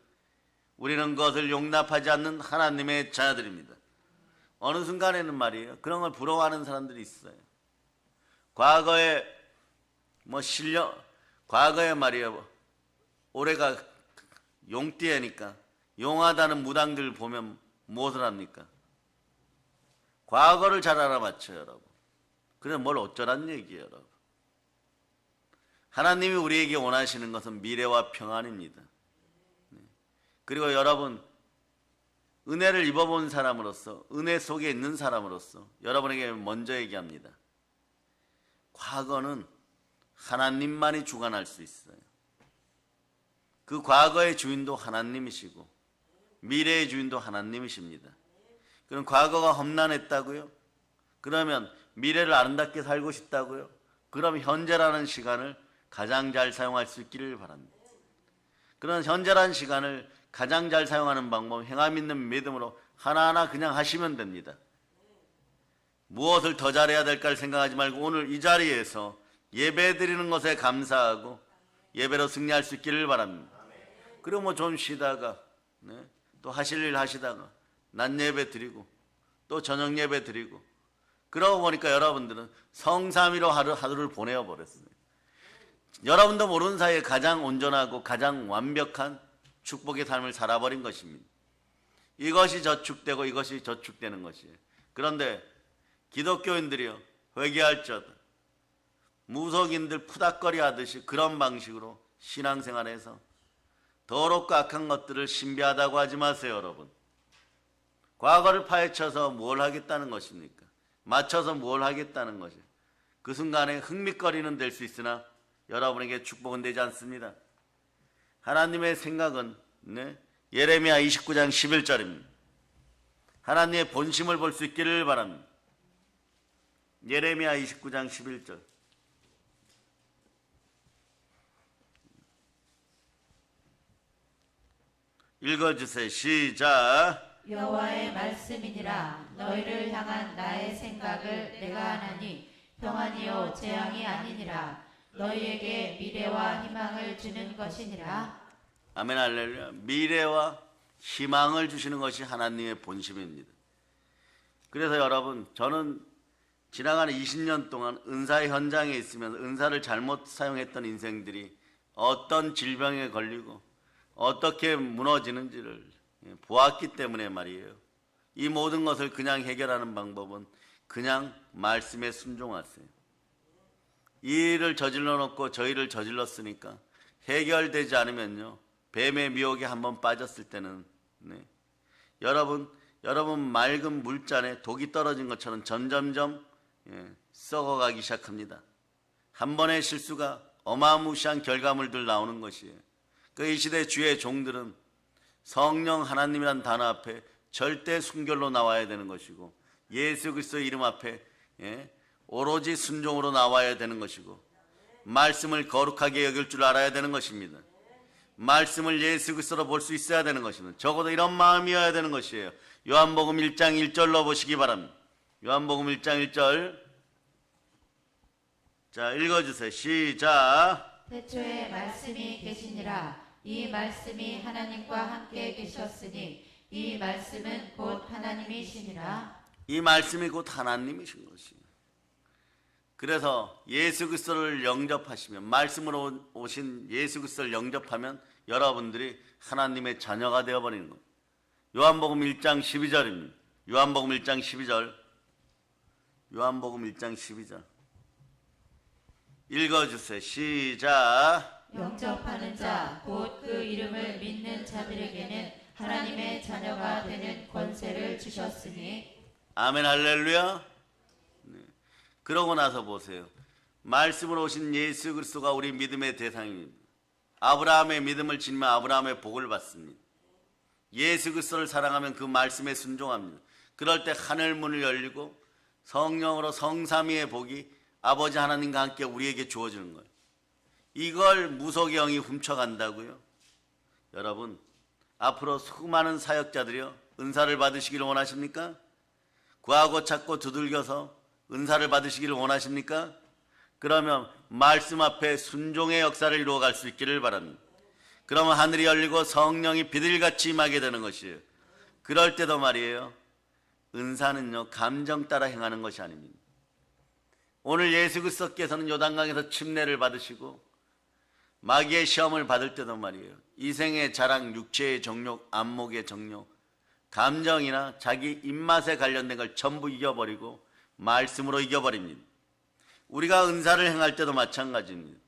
우리는 그것을 용납하지 않는 하나님의 자녀들입니다. 어느 순간에는 말이에요, 그런 걸 부러워하는 사람들이 있어요. 과거에 과거에 말이에요, 올해가 용띠니까 용하다는 무당들 보면 무엇을 합니까? 과거를 잘 알아맞혀요, 여러분. 그래 뭘 어쩌란 얘기예요, 여러분. 하나님이 우리에게 원하시는 것은 미래와 평안입니다. 그리고 여러분, 은혜를 입어본 사람으로서, 은혜 속에 있는 사람으로서 여러분에게 먼저 얘기합니다. 과거는 하나님만이 주관할 수 있어요. 그 과거의 주인도 하나님이시고 미래의 주인도 하나님이십니다. 그럼 과거가 험난했다고요? 그러면 미래를 아름답게 살고 싶다고요? 그럼 현재라는 시간을 가장 잘 사용할 수 있기를 바랍니다. 그런 현재라는 시간을 가장 잘 사용하는 방법, 행함 있는 믿음으로 하나하나 그냥 하시면 됩니다. 무엇을 더 잘해야 될까를 생각하지 말고 오늘 이 자리에서 예배 드리는 것에 감사하고 예배로 승리할 수 있기를 바랍니다. 그리고 좀 쉬다가 또 하실 일 하시다가 낮 예배 드리고 또 저녁 예배 드리고 그러고 보니까 여러분들은 성삼위로 하루를 보내어 버렸어요. 여러분도 모르는 사이에 가장 온전하고 가장 완벽한 축복의 삶을 살아버린 것입니다. 이것이 저축되고 이것이 저축되는 것이에요. 그런데 기독교인들이요, 회개할지어다 무속인들 푸닥거리 하듯이 그런 방식으로 신앙생활에서 더럽고 악한 것들을 신비하다고 하지 마세요, 여러분. 과거를 파헤쳐서 뭘 하겠다는 것입니까? 맞춰서 뭘 하겠다는 것이에요. 그 순간에 흥미거리는 될 수 있으나 여러분에게 축복은 되지 않습니다. 하나님의 생각은 예레미야 29장 11절입니다. 하나님의 본심을 볼 수 있기를 바랍니다. 예레미야 29장 11절. 읽어주세요. 시작. 여호와의 말씀이니라. 너희를 향한 나의 생각을 내가 아나니 평안이요 재앙이 아니니라. 너희에게 미래와 희망을 주는 것이니라. 아멘 할렐루야. 미래와 희망을 주시는 것이 하나님의 본심입니다. 그래서 여러분, 저는 지나가는 20년 동안 은사의 현장에 있으면서 은사를 잘못 사용했던 인생들이 어떤 질병에 걸리고 어떻게 무너지는지를 보았기 때문에 말이에요. 이 모든 것을 그냥 해결하는 방법은 그냥 말씀에 순종하세요. 이 일을 저질러 놓고 저 일을 저질렀으니까 해결되지 않으면요, 뱀의 미혹에 한번 빠졌을 때는 여러분 맑은 물잔에 독이 떨어진 것처럼 점점점 썩어가기 시작합니다. 한 번의 실수가 어마무시한 결과물들 나오는 것이에요. 그 이 시대 주의 종들은 성령 하나님이란 단어 앞에 절대 순결로 나와야 되는 것이고 예수 그리스도의 이름 앞에 오로지 순종으로 나와야 되는 것이고 말씀을 거룩하게 여길 줄 알아야 되는 것입니다. 말씀을 예수 그리스도로 볼 수 있어야 되는 것입니다. 적어도 이런 마음이어야 되는 것이에요. 요한복음 1장 1절로 보시기 바랍니다. 요한복음 1장 1절. 자, 읽어주세요. 시작. 태초에 말씀이 계시니라. 이 말씀이 하나님과 함께 계셨으니 이 말씀은 곧 하나님이시니라. 이 말씀이 곧 하나님이신 것이에요. 그래서 예수 그리스도를 영접하시면, 말씀으로 오신 예수 그리스도를 영접하면 여러분들이 하나님의 자녀가 되어버리는 거예요. 요한복음 1장 12절입니다. 요한복음 1장 12절. 요한복음 1장 12절. 읽어주세요. 시작. 영접하는 자, 곧 그 이름을 믿는 자들에게는 하나님의 자녀가 되는 권세를 주셨으니. 아멘 할렐루야. 네. 그러고 나서 보세요. 말씀으로 오신 예수 그리스도가 우리 믿음의 대상입니다. 아브라함의 믿음을 지니면 아브라함의 복을 받습니다. 예수 그리스도를 사랑하면 그 말씀에 순종합니다. 그럴 때 하늘 문을 열리고 성령으로 성삼위의 복이 아버지 하나님과 함께 우리에게 주어지는 거예요. 이걸 무속의 영이 훔쳐간다고요? 여러분, 앞으로 수많은 사역자들이요, 은사를 받으시기를 원하십니까? 구하고 찾고 두들겨서 은사를 받으시기를 원하십니까? 그러면 말씀 앞에 순종의 역사를 이루어갈 수 있기를 바랍니다. 그러면 하늘이 열리고 성령이 비둘기같이 임하게 되는 것이에요. 그럴 때도 말이에요, 은사는요 감정 따라 행하는 것이 아닙니다. 오늘 예수 그리스도께서는 요단강에서 침례를 받으시고 마귀의 시험을 받을 때도 말이에요, 이생의 자랑, 육체의 정욕, 안목의 정욕, 감정이나 자기 입맛에 관련된 걸 전부 이겨버리고 말씀으로 이겨버립니다. 우리가 은사를 행할 때도 마찬가지입니다.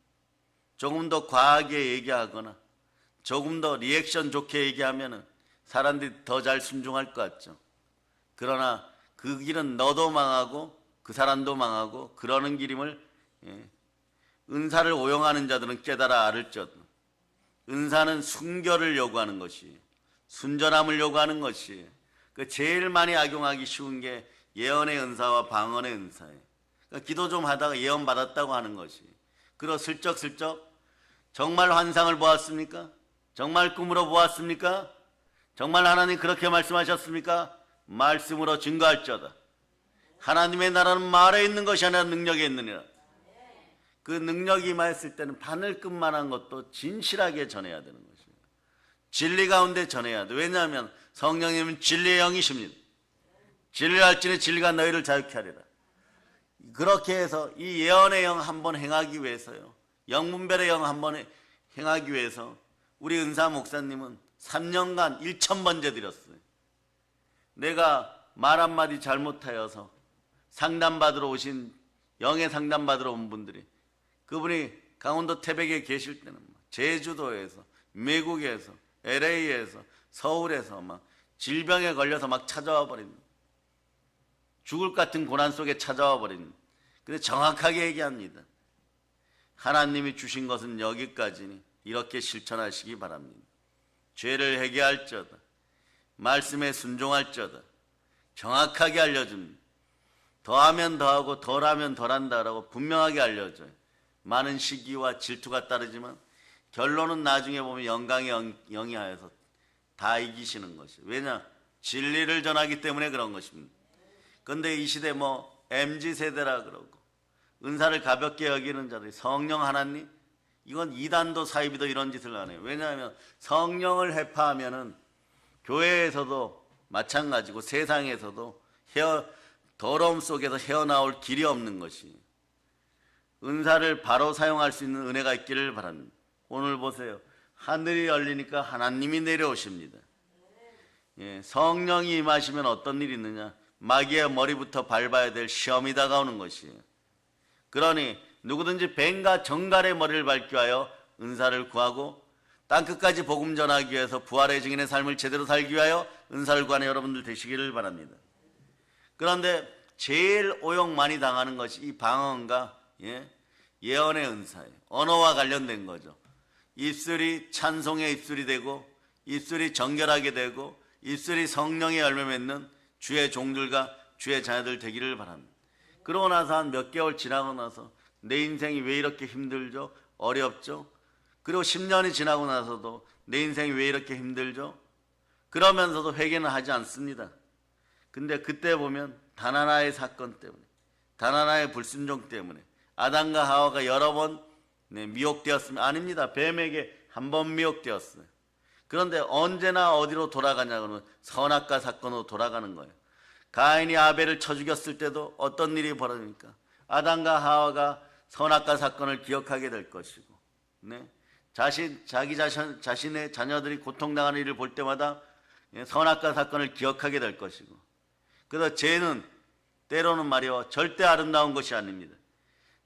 조금 더 과하게 얘기하거나 조금 더 리액션 좋게 얘기하면 사람들이 더 잘 순종할 것 같죠. 그러나 그 길은 너도 망하고 그 사람도 망하고 그러는 길임을 은사를 오용하는 자들은 깨달아 알을지어다. 은사는 순결을 요구하는 것이, 순전함을 요구하는 것이, 그 제일 많이 악용하기 쉬운 게 예언의 은사와 방언의 은사예요. 그러니까 기도 좀 하다가 예언 받았다고 하는 것이, 그리고 슬쩍슬쩍 정말 환상을 보았습니까? 정말 꿈으로 보았습니까? 정말 하나님 그렇게 말씀하셨습니까? 말씀으로 증거할지어다. 하나님의 나라는 말에 있는 것이 아니라 능력에 있느니라. 그 능력이 임하였을 때는 바늘끝만한 것도 진실하게 전해야 되는 것입니다. 진리 가운데 전해야 돼. 왜냐하면 성령님은 진리의 영이십니다. 진리를 알지니 진리가 너희를 자유케 하리라. 그렇게 해서 이 예언의 영 한번 행하기 위해서요, 영분별의 영 한번 행하기 위해서 우리 은사 목사님은 3년간 1000번제 드렸어요. 내가 말 한마디 잘못하여서 상담받으러 오신, 영의 상담받으러 온 분들이, 그분이 강원도 태백에 계실 때는 제주도에서, 미국에서, LA에서, 서울에서 막 질병에 걸려서 막 찾아와 버립니다. 죽을 것 같은 고난 속에 찾아와 버립니다. 근데 정확하게 얘기합니다. 하나님이 주신 것은 여기까지니 이렇게 실천하시기 바랍니다. 죄를 회개할지어다, 말씀에 순종할지어다, 정확하게 알려줍니다. 더하면 더하고 덜하면 덜한다라고 분명하게 알려줘요. 많은 시기와 질투가 따르지만 결론은 나중에 보면 영광의 영이 하여서 다 이기시는 것이에요. 왜냐? 진리를 전하기 때문에 그런 것입니다. 그런데 이 시대 MZ세대라 그러고 은사를 가볍게 여기는 자들이, 성령 하나님, 이건 이단도 사이비도 이런 짓을 안 해요. 왜냐하면 성령을 회파하면은 교회에서도 마찬가지고 세상에서도 더러움 속에서 헤어나올 길이 없는 것이, 은사를 바로 사용할 수 있는 은혜가 있기를 바랍니다. 오늘 보세요. 하늘이 열리니까 하나님이 내려오십니다. 성령이 임하시면 어떤 일이 있느냐? 마귀의 머리부터 밟아야 될 시험이 다가오는 것이에요. 그러니 누구든지 뱀과 정갈의 머리를 밟기 위하여 은사를 구하고 땅끝까지 복음 전하기 위해서 부활의 증인의 삶을 제대로 살기 위하여 은사를 구하는 여러분들 되시기를 바랍니다. 그런데 제일 오용 많이 당하는 것이 이 방언과 예언의 은사예요. 언어와 관련된 거죠. 입술이 찬송의 입술이 되고 입술이 정결하게 되고 입술이 성령의 열매 맺는 주의 종들과 주의 자녀들 되기를 바랍니다. 그러고 나서 한 몇 개월 지나고 나서 내 인생이 왜 이렇게 힘들죠? 어렵죠? 그리고 10년이 지나고 나서도 내 인생이 왜 이렇게 힘들죠? 그러면서도 회개는 하지 않습니다. 근데 그때 보면 단 하나의 사건 때문에, 단 하나의 불순종 때문에 아담과 하와가 여러 번 미혹되었으면 아닙니다. 뱀에게 한 번 미혹되었어요. 그런데 언제나 어디로 돌아가냐고는 선악과 사건으로 돌아가는 거예요. 가인이 아벨을 쳐 죽였을 때도 어떤 일이 벌어집니까? 아담과 하와가 선악과 사건을 기억하게 될 것이고, 자신의 자녀들이 고통당하는 일을 볼 때마다 선악과 사건을 기억하게 될 것이고, 그래서 죄는 때로는 말이요 절대 아름다운 것이 아닙니다.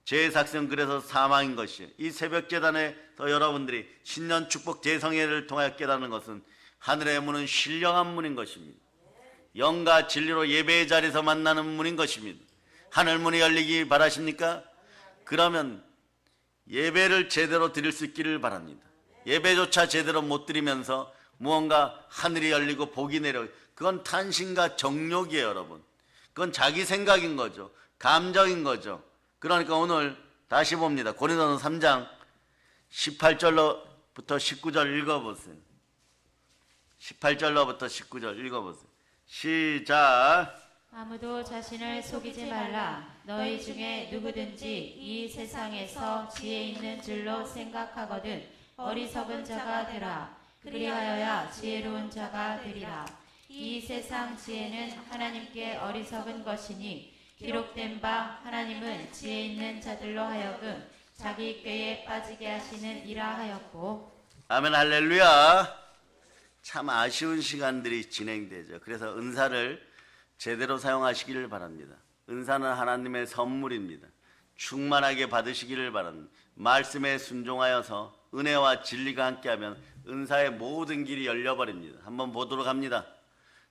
죄의 삭은 그래서 사망인 것이에요. 이 새벽 재단에서 여러분들이 신년 축복 대성회를 통하여 깨닫는 것은 하늘의 문은 신령한 문인 것입니다. 영과 진리로 예배의 자리에서 만나는 문인 것입니다. 하늘 문이 열리기 바라십니까? 그러면 예배를 제대로 드릴 수 있기를 바랍니다. 예배조차 제대로 못 드리면서 무언가 하늘이 열리고 복이 내려, 그건 탄신과 정욕이에요, 여러분. 그건 자기 생각인 거죠. 감정인 거죠. 그러니까 오늘 다시 봅니다. 고린도서 3장 18절로부터 19절 읽어보세요. 18절로부터 19절 읽어보세요. 시작. 아무도 자신을 속이지 말라. 너희 중에 누구든지 이 세상에서 지혜 있는 줄로 생각하거든 어리석은 자가 되라. 그리하여야 지혜로운 자가 되리라. 이 세상 지혜는 하나님께 어리석은 것이니 기록된 바 하나님은 지혜 있는 자들로 하여금 자기 꾀에 빠지게 하시는 이라 하였고. 아멘, 할렐루야. 참 아쉬운 시간들이 진행되죠. 그래서 은사를 제대로 사용하시기를 바랍니다. 은사는 하나님의 선물입니다. 충만하게 받으시기를 바랍니다. 말씀에 순종하여서 은혜와 진리가 함께하면 은사의 모든 길이 열려버립니다. 한번 보도록 합니다.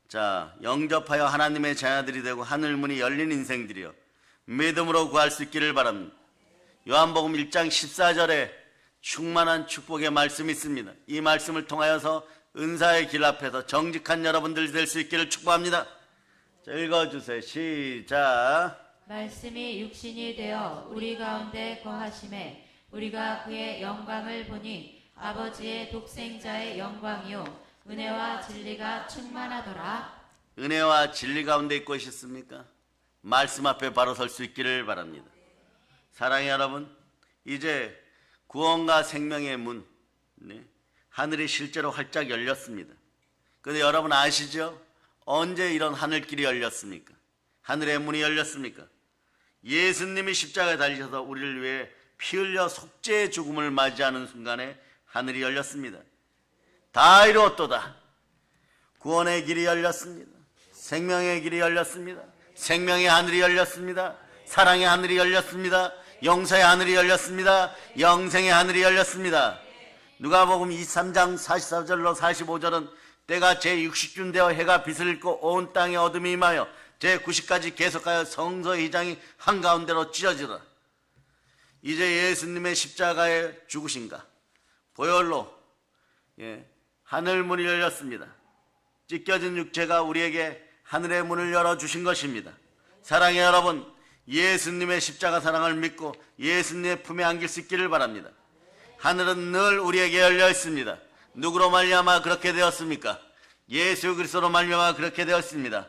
자, 영접하여 하나님의 자녀들이 되고 하늘문이 열린 인생들이요 믿음으로 구할 수 있기를 바랍니다. 요한복음 1장 14절에 충만한 축복의 말씀이 있습니다. 이 말씀을 통하여서 은사의 길 앞에서 정직한 여러분들이 될 수 있기를 축복합니다. 자, 읽어주세요. 시작. 말씀이 육신이 되어 우리 가운데 거하심에 우리가 그의 영광을 보니 아버지의 독생자의 영광이요 은혜와 진리가 충만하더라. 은혜와 진리 가운데 있고 있습니까? 말씀 앞에 바로 설 수 있기를 바랍니다. 사랑의 여러분, 이제 구원과 생명의 문, 하늘이 실제로 활짝 열렸습니다. 그런데 여러분 아시죠? 언제 이런 하늘길이 열렸습니까? 하늘의 문이 열렸습니까? 예수님이 십자가에 달리셔서 우리를 위해 피 흘려 속죄의 죽음을 맞이하는 순간에 하늘이 열렸습니다. 다 이루었도다. 구원의 길이 열렸습니다. 생명의 길이 열렸습니다. 생명의 하늘이 열렸습니다. 사랑의 하늘이 열렸습니다. 용서의 하늘이 열렸습니다. 영생의 하늘이 열렸습니다. 누가복음 23장 44절로 45절은 때가 제60쯤 되어 해가 빛을 잃고 온 땅에 어둠이 임하여 제90까지 계속하여 성소의 휘장이 한가운데로 찢어지더라. 이제 예수님의 십자가의 죽으신가 보혈로 하늘 문이 열렸습니다. 찢겨진 육체가 우리에게 하늘의 문을 열어주신 것입니다. 사랑의 여러분, 예수님의 십자가 사랑을 믿고 예수님의 품에 안길 수 있기를 바랍니다. 하늘은 늘 우리에게 열려 있습니다. 누구로 말미암아 그렇게 되었습니까? 예수 그리스도로 말미암아 그렇게 되었습니다.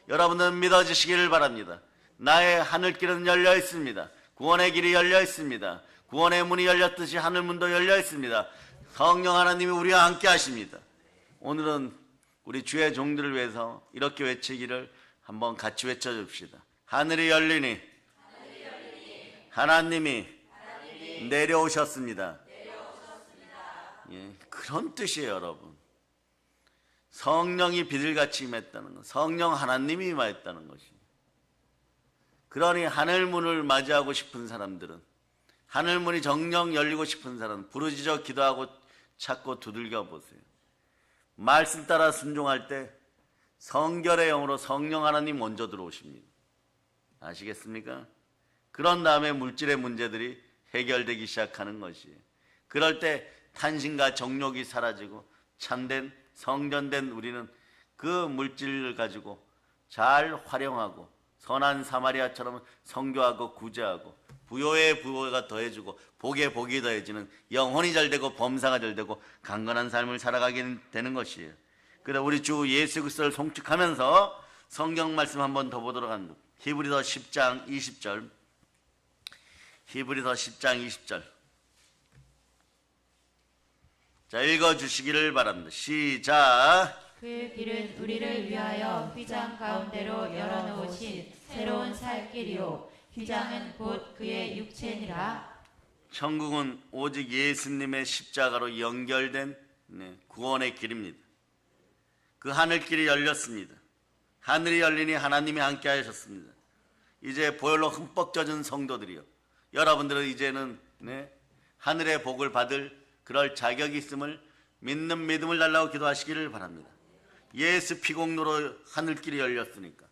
여러분은 믿어주시기를 바랍니다. 나의 하늘길은 열려 있습니다. 구원의 길이 열려 있습니다. 구원의 문이 열렸듯이 하늘문도 열려 있습니다. 성령 하나님이 우리와 함께 하십니다. 오늘은 우리 주의 종들을 위해서 이렇게 외치기를 한번 같이 외쳐줍시다. 하늘이 열리니 하나님이 내려오셨습니다. 그런 뜻이에요, 여러분. 성령이 비들같이 임했다는 것, 성령 하나님이 임하였다는 것입니다. 그러니 하늘문을 맞이하고 싶은 사람들은, 하늘문이 정녕 열리고 싶은 사람은 부르짖어 기도하고 찾고 두들겨 보세요. 말씀 따라 순종할 때 성결의 영으로 성령 하나님 먼저 들어오십니다. 아시겠습니까? 그런 다음에 물질의 문제들이 해결되기 시작하는 것이에요. 그럴 때 탄신과 정욕이 사라지고 참된 성전된 우리는 그 물질을 가지고 잘 활용하고 선한 사마리아처럼 선교하고 구제하고 부요에 부요가 더해지고 복에 복이 더해지는 영혼이 잘되고 범사가 잘되고 강건한 삶을 살아가게 되는 것이에요. 그래서 우리 주 예수 그리스도를 송축하면서 성경 말씀 한번 더 보도록 합니다. 히브리서 10장 20절. 히브리서 10장 20절. 자, 읽어주시기를 바랍니다. 시작. 그 길은 우리를 위하여 휘장 가운데로 열어놓으신 새로운 살 길이요 휘장은 곧 그의 육체니라. 천국은 오직 예수님의 십자가로 연결된 구원의 길입니다. 그 하늘길이 열렸습니다. 하늘이 열리니 하나님이 함께 하셨습니다. 이제 보혈로 흠뻑 젖은 성도들이요, 여러분들은 이제는 하늘의 복을 받을 그럴 자격이 있음을 믿는 믿음을 달라고 기도하시기를 바랍니다. 예수 피공로로 하늘길이 열렸으니까,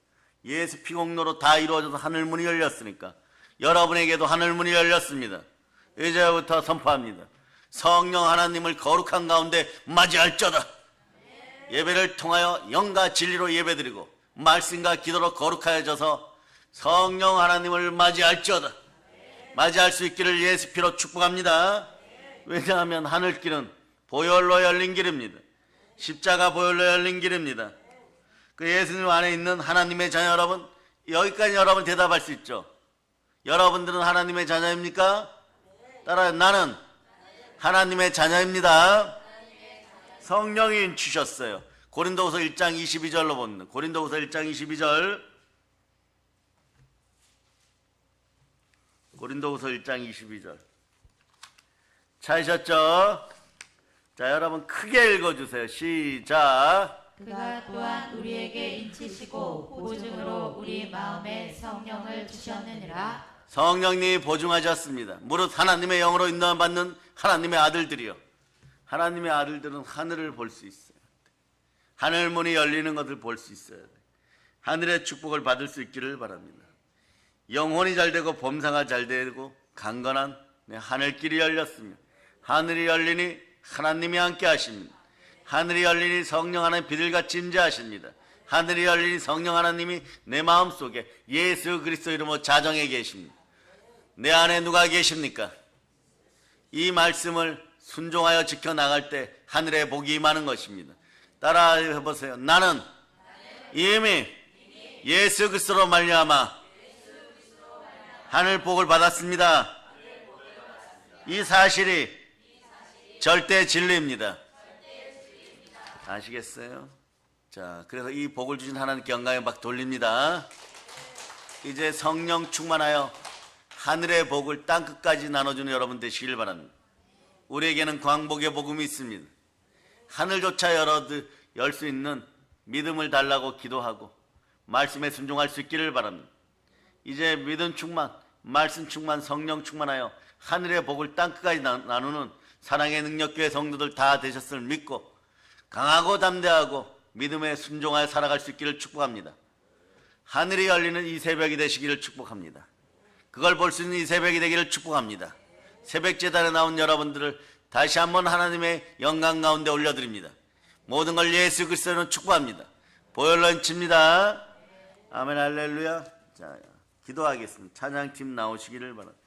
예수 피공로로 다 이루어져서 하늘문이 열렸으니까 여러분에게도 하늘문이 열렸습니다. 이제부터 선포합니다. 성령 하나님을 거룩한 가운데 맞이할저다. 예배를 통하여 영과 진리로 예배드리고 말씀과 기도로 거룩하여져서 성령 하나님을 맞이할지어다. 맞이할 수 있기를 예수 피로 축복합니다. 왜냐하면 하늘길은 보혈로 열린 길입니다. 십자가 보혈로 열린 길입니다. 그 예수님 안에 있는 하나님의 자녀 여러분, 여기까지 여러분 대답할 수 있죠. 여러분들은 하나님의 자녀입니까? 따라요. 나는 하나님의 자녀입니다. 성령이 주셨어요. 고린도후서 1장 22절로 봅니다. 고린도후서 1장 22절. 고린도후서 1장 22절. 찾으셨죠? 자, 여러분 크게 읽어주세요. 시작. 그가 또한 우리에게 인치시고 보증으로 우리 마음에 성령을 주셨느니라. 성령님이 보증하셨습니다. 무릇 하나님의 영으로 인도받는 하나님의 아들들이요. 하나님의 아들들은 하늘을 볼 수 있어요. 하늘문이 열리는 것을 볼 수 있어야 돼요. 하늘의 축복을 받을 수 있기를 바랍니다. 영혼이 잘되고 범사가 잘되고 강건한 하늘길이 열렸습니다. 하늘이 열리니 하나님이 함께 하십니다. 하늘이 열리니 성령 하나님 비둘같이 임재하십니다. 하늘이 열리니 성령 하나님이 내 마음속에 예수 그리스도 이름으로 자정해 계십니다. 내 안에 누가 계십니까? 이 말씀을 순종하여 지켜나갈 때 하늘의 복이 임하는 것입니다. 따라 해보세요. 나는 이미 예수 그리스도로 말미암아 하늘 복을 받았습니다. 이 사실이 절대 진리입니다. 아시겠어요? 자, 그래서 이 복을 주신 하나님께 영광의 박 돌립니다. 이제 성령 충만하여 하늘의 복을 땅끝까지 나눠주는 여러분 되시길 바랍니다. 우리에게는 광복의 복음이 있습니다. 하늘조차 열 수 있는 믿음을 달라고 기도하고 말씀에 순종할 수 있기를 바랍니다. 이제 믿음 충만, 말씀 충만, 성령 충만하여 하늘의 복을 땅끝까지 나누는 사랑의 능력교회 성도들 다 되셨음을 믿고 강하고 담대하고 믿음에 순종하여 살아갈 수 있기를 축복합니다. 하늘이 열리는 이 새벽이 되시기를 축복합니다. 그걸 볼 수 있는 이 새벽이 되기를 축복합니다. 새벽 제단에 나온 여러분들을 다시 한번 하나님의 영광 가운데 올려드립니다. 모든 걸 예수 그리스도는 축복합니다. 보혈로 인칩니다. 아멘 할렐루야. 자, 기도하겠습니다. 찬양팀 나오시기를 바랍니다.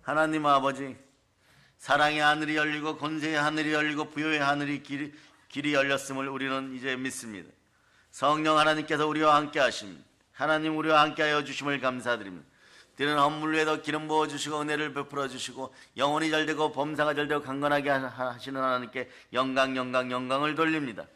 하나님 아버지, 사랑의 하늘이 열리고 권세의 하늘이 열리고 부요의 하늘이 길이 열렸음을 우리는 이제 믿습니다. 성령 하나님께서 우리와 함께 하십니다. 하나님 우리와 함께 하여 주심을 감사드립니다. 드리는 헌물 위에도 기름 부어주시고 은혜를 베풀어 주시고 영혼이 잘되고 범사가 잘되고 강건하게 하시는 하나님께 영광을 돌립니다.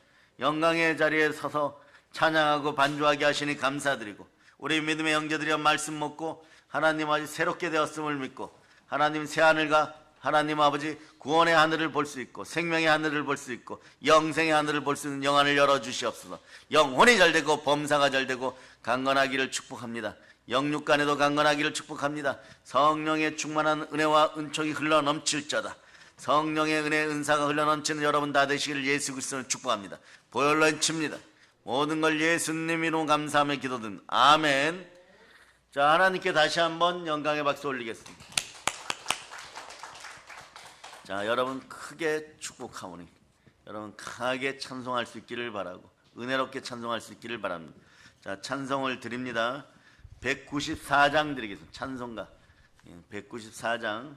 영광의 자리에 서서 찬양하고 반주하게 하시니 감사드리고 우리 믿음의 형제들이여 말씀 먹고 하나님 아버지 새롭게 되었음을 믿고 하나님 새하늘과 하나님 아버지 구원의 하늘을 볼 수 있고 생명의 하늘을 볼 수 있고 영생의 하늘을 볼 수 있는 영안을 열어주시옵소서. 영혼이 잘되고 범사가 잘되고 강건하기를 축복합니다. 영육간에도 강건하기를 축복합니다. 성령의 충만한 은혜와 은총이 흘러넘칠자다. 성령의 은혜 은사가 흘러넘치는 여러분 다 되시기를 예수 그리스도를 축복합니다. 보혈로 인칩니다. 모든 걸 예수님 이름 감사하며 기도드립니다. 아멘. 자, 하나님께 다시 한번 영광의 박수 올리겠습니다. 자, 여러분 크게 축복하오니 여러분 강하게 찬송할 수 있기를 바라고 은혜롭게 찬송할 수 있기를 바랍니다. 자, 찬송을 드립니다. 194장 드리겠습니다. 찬송가 194장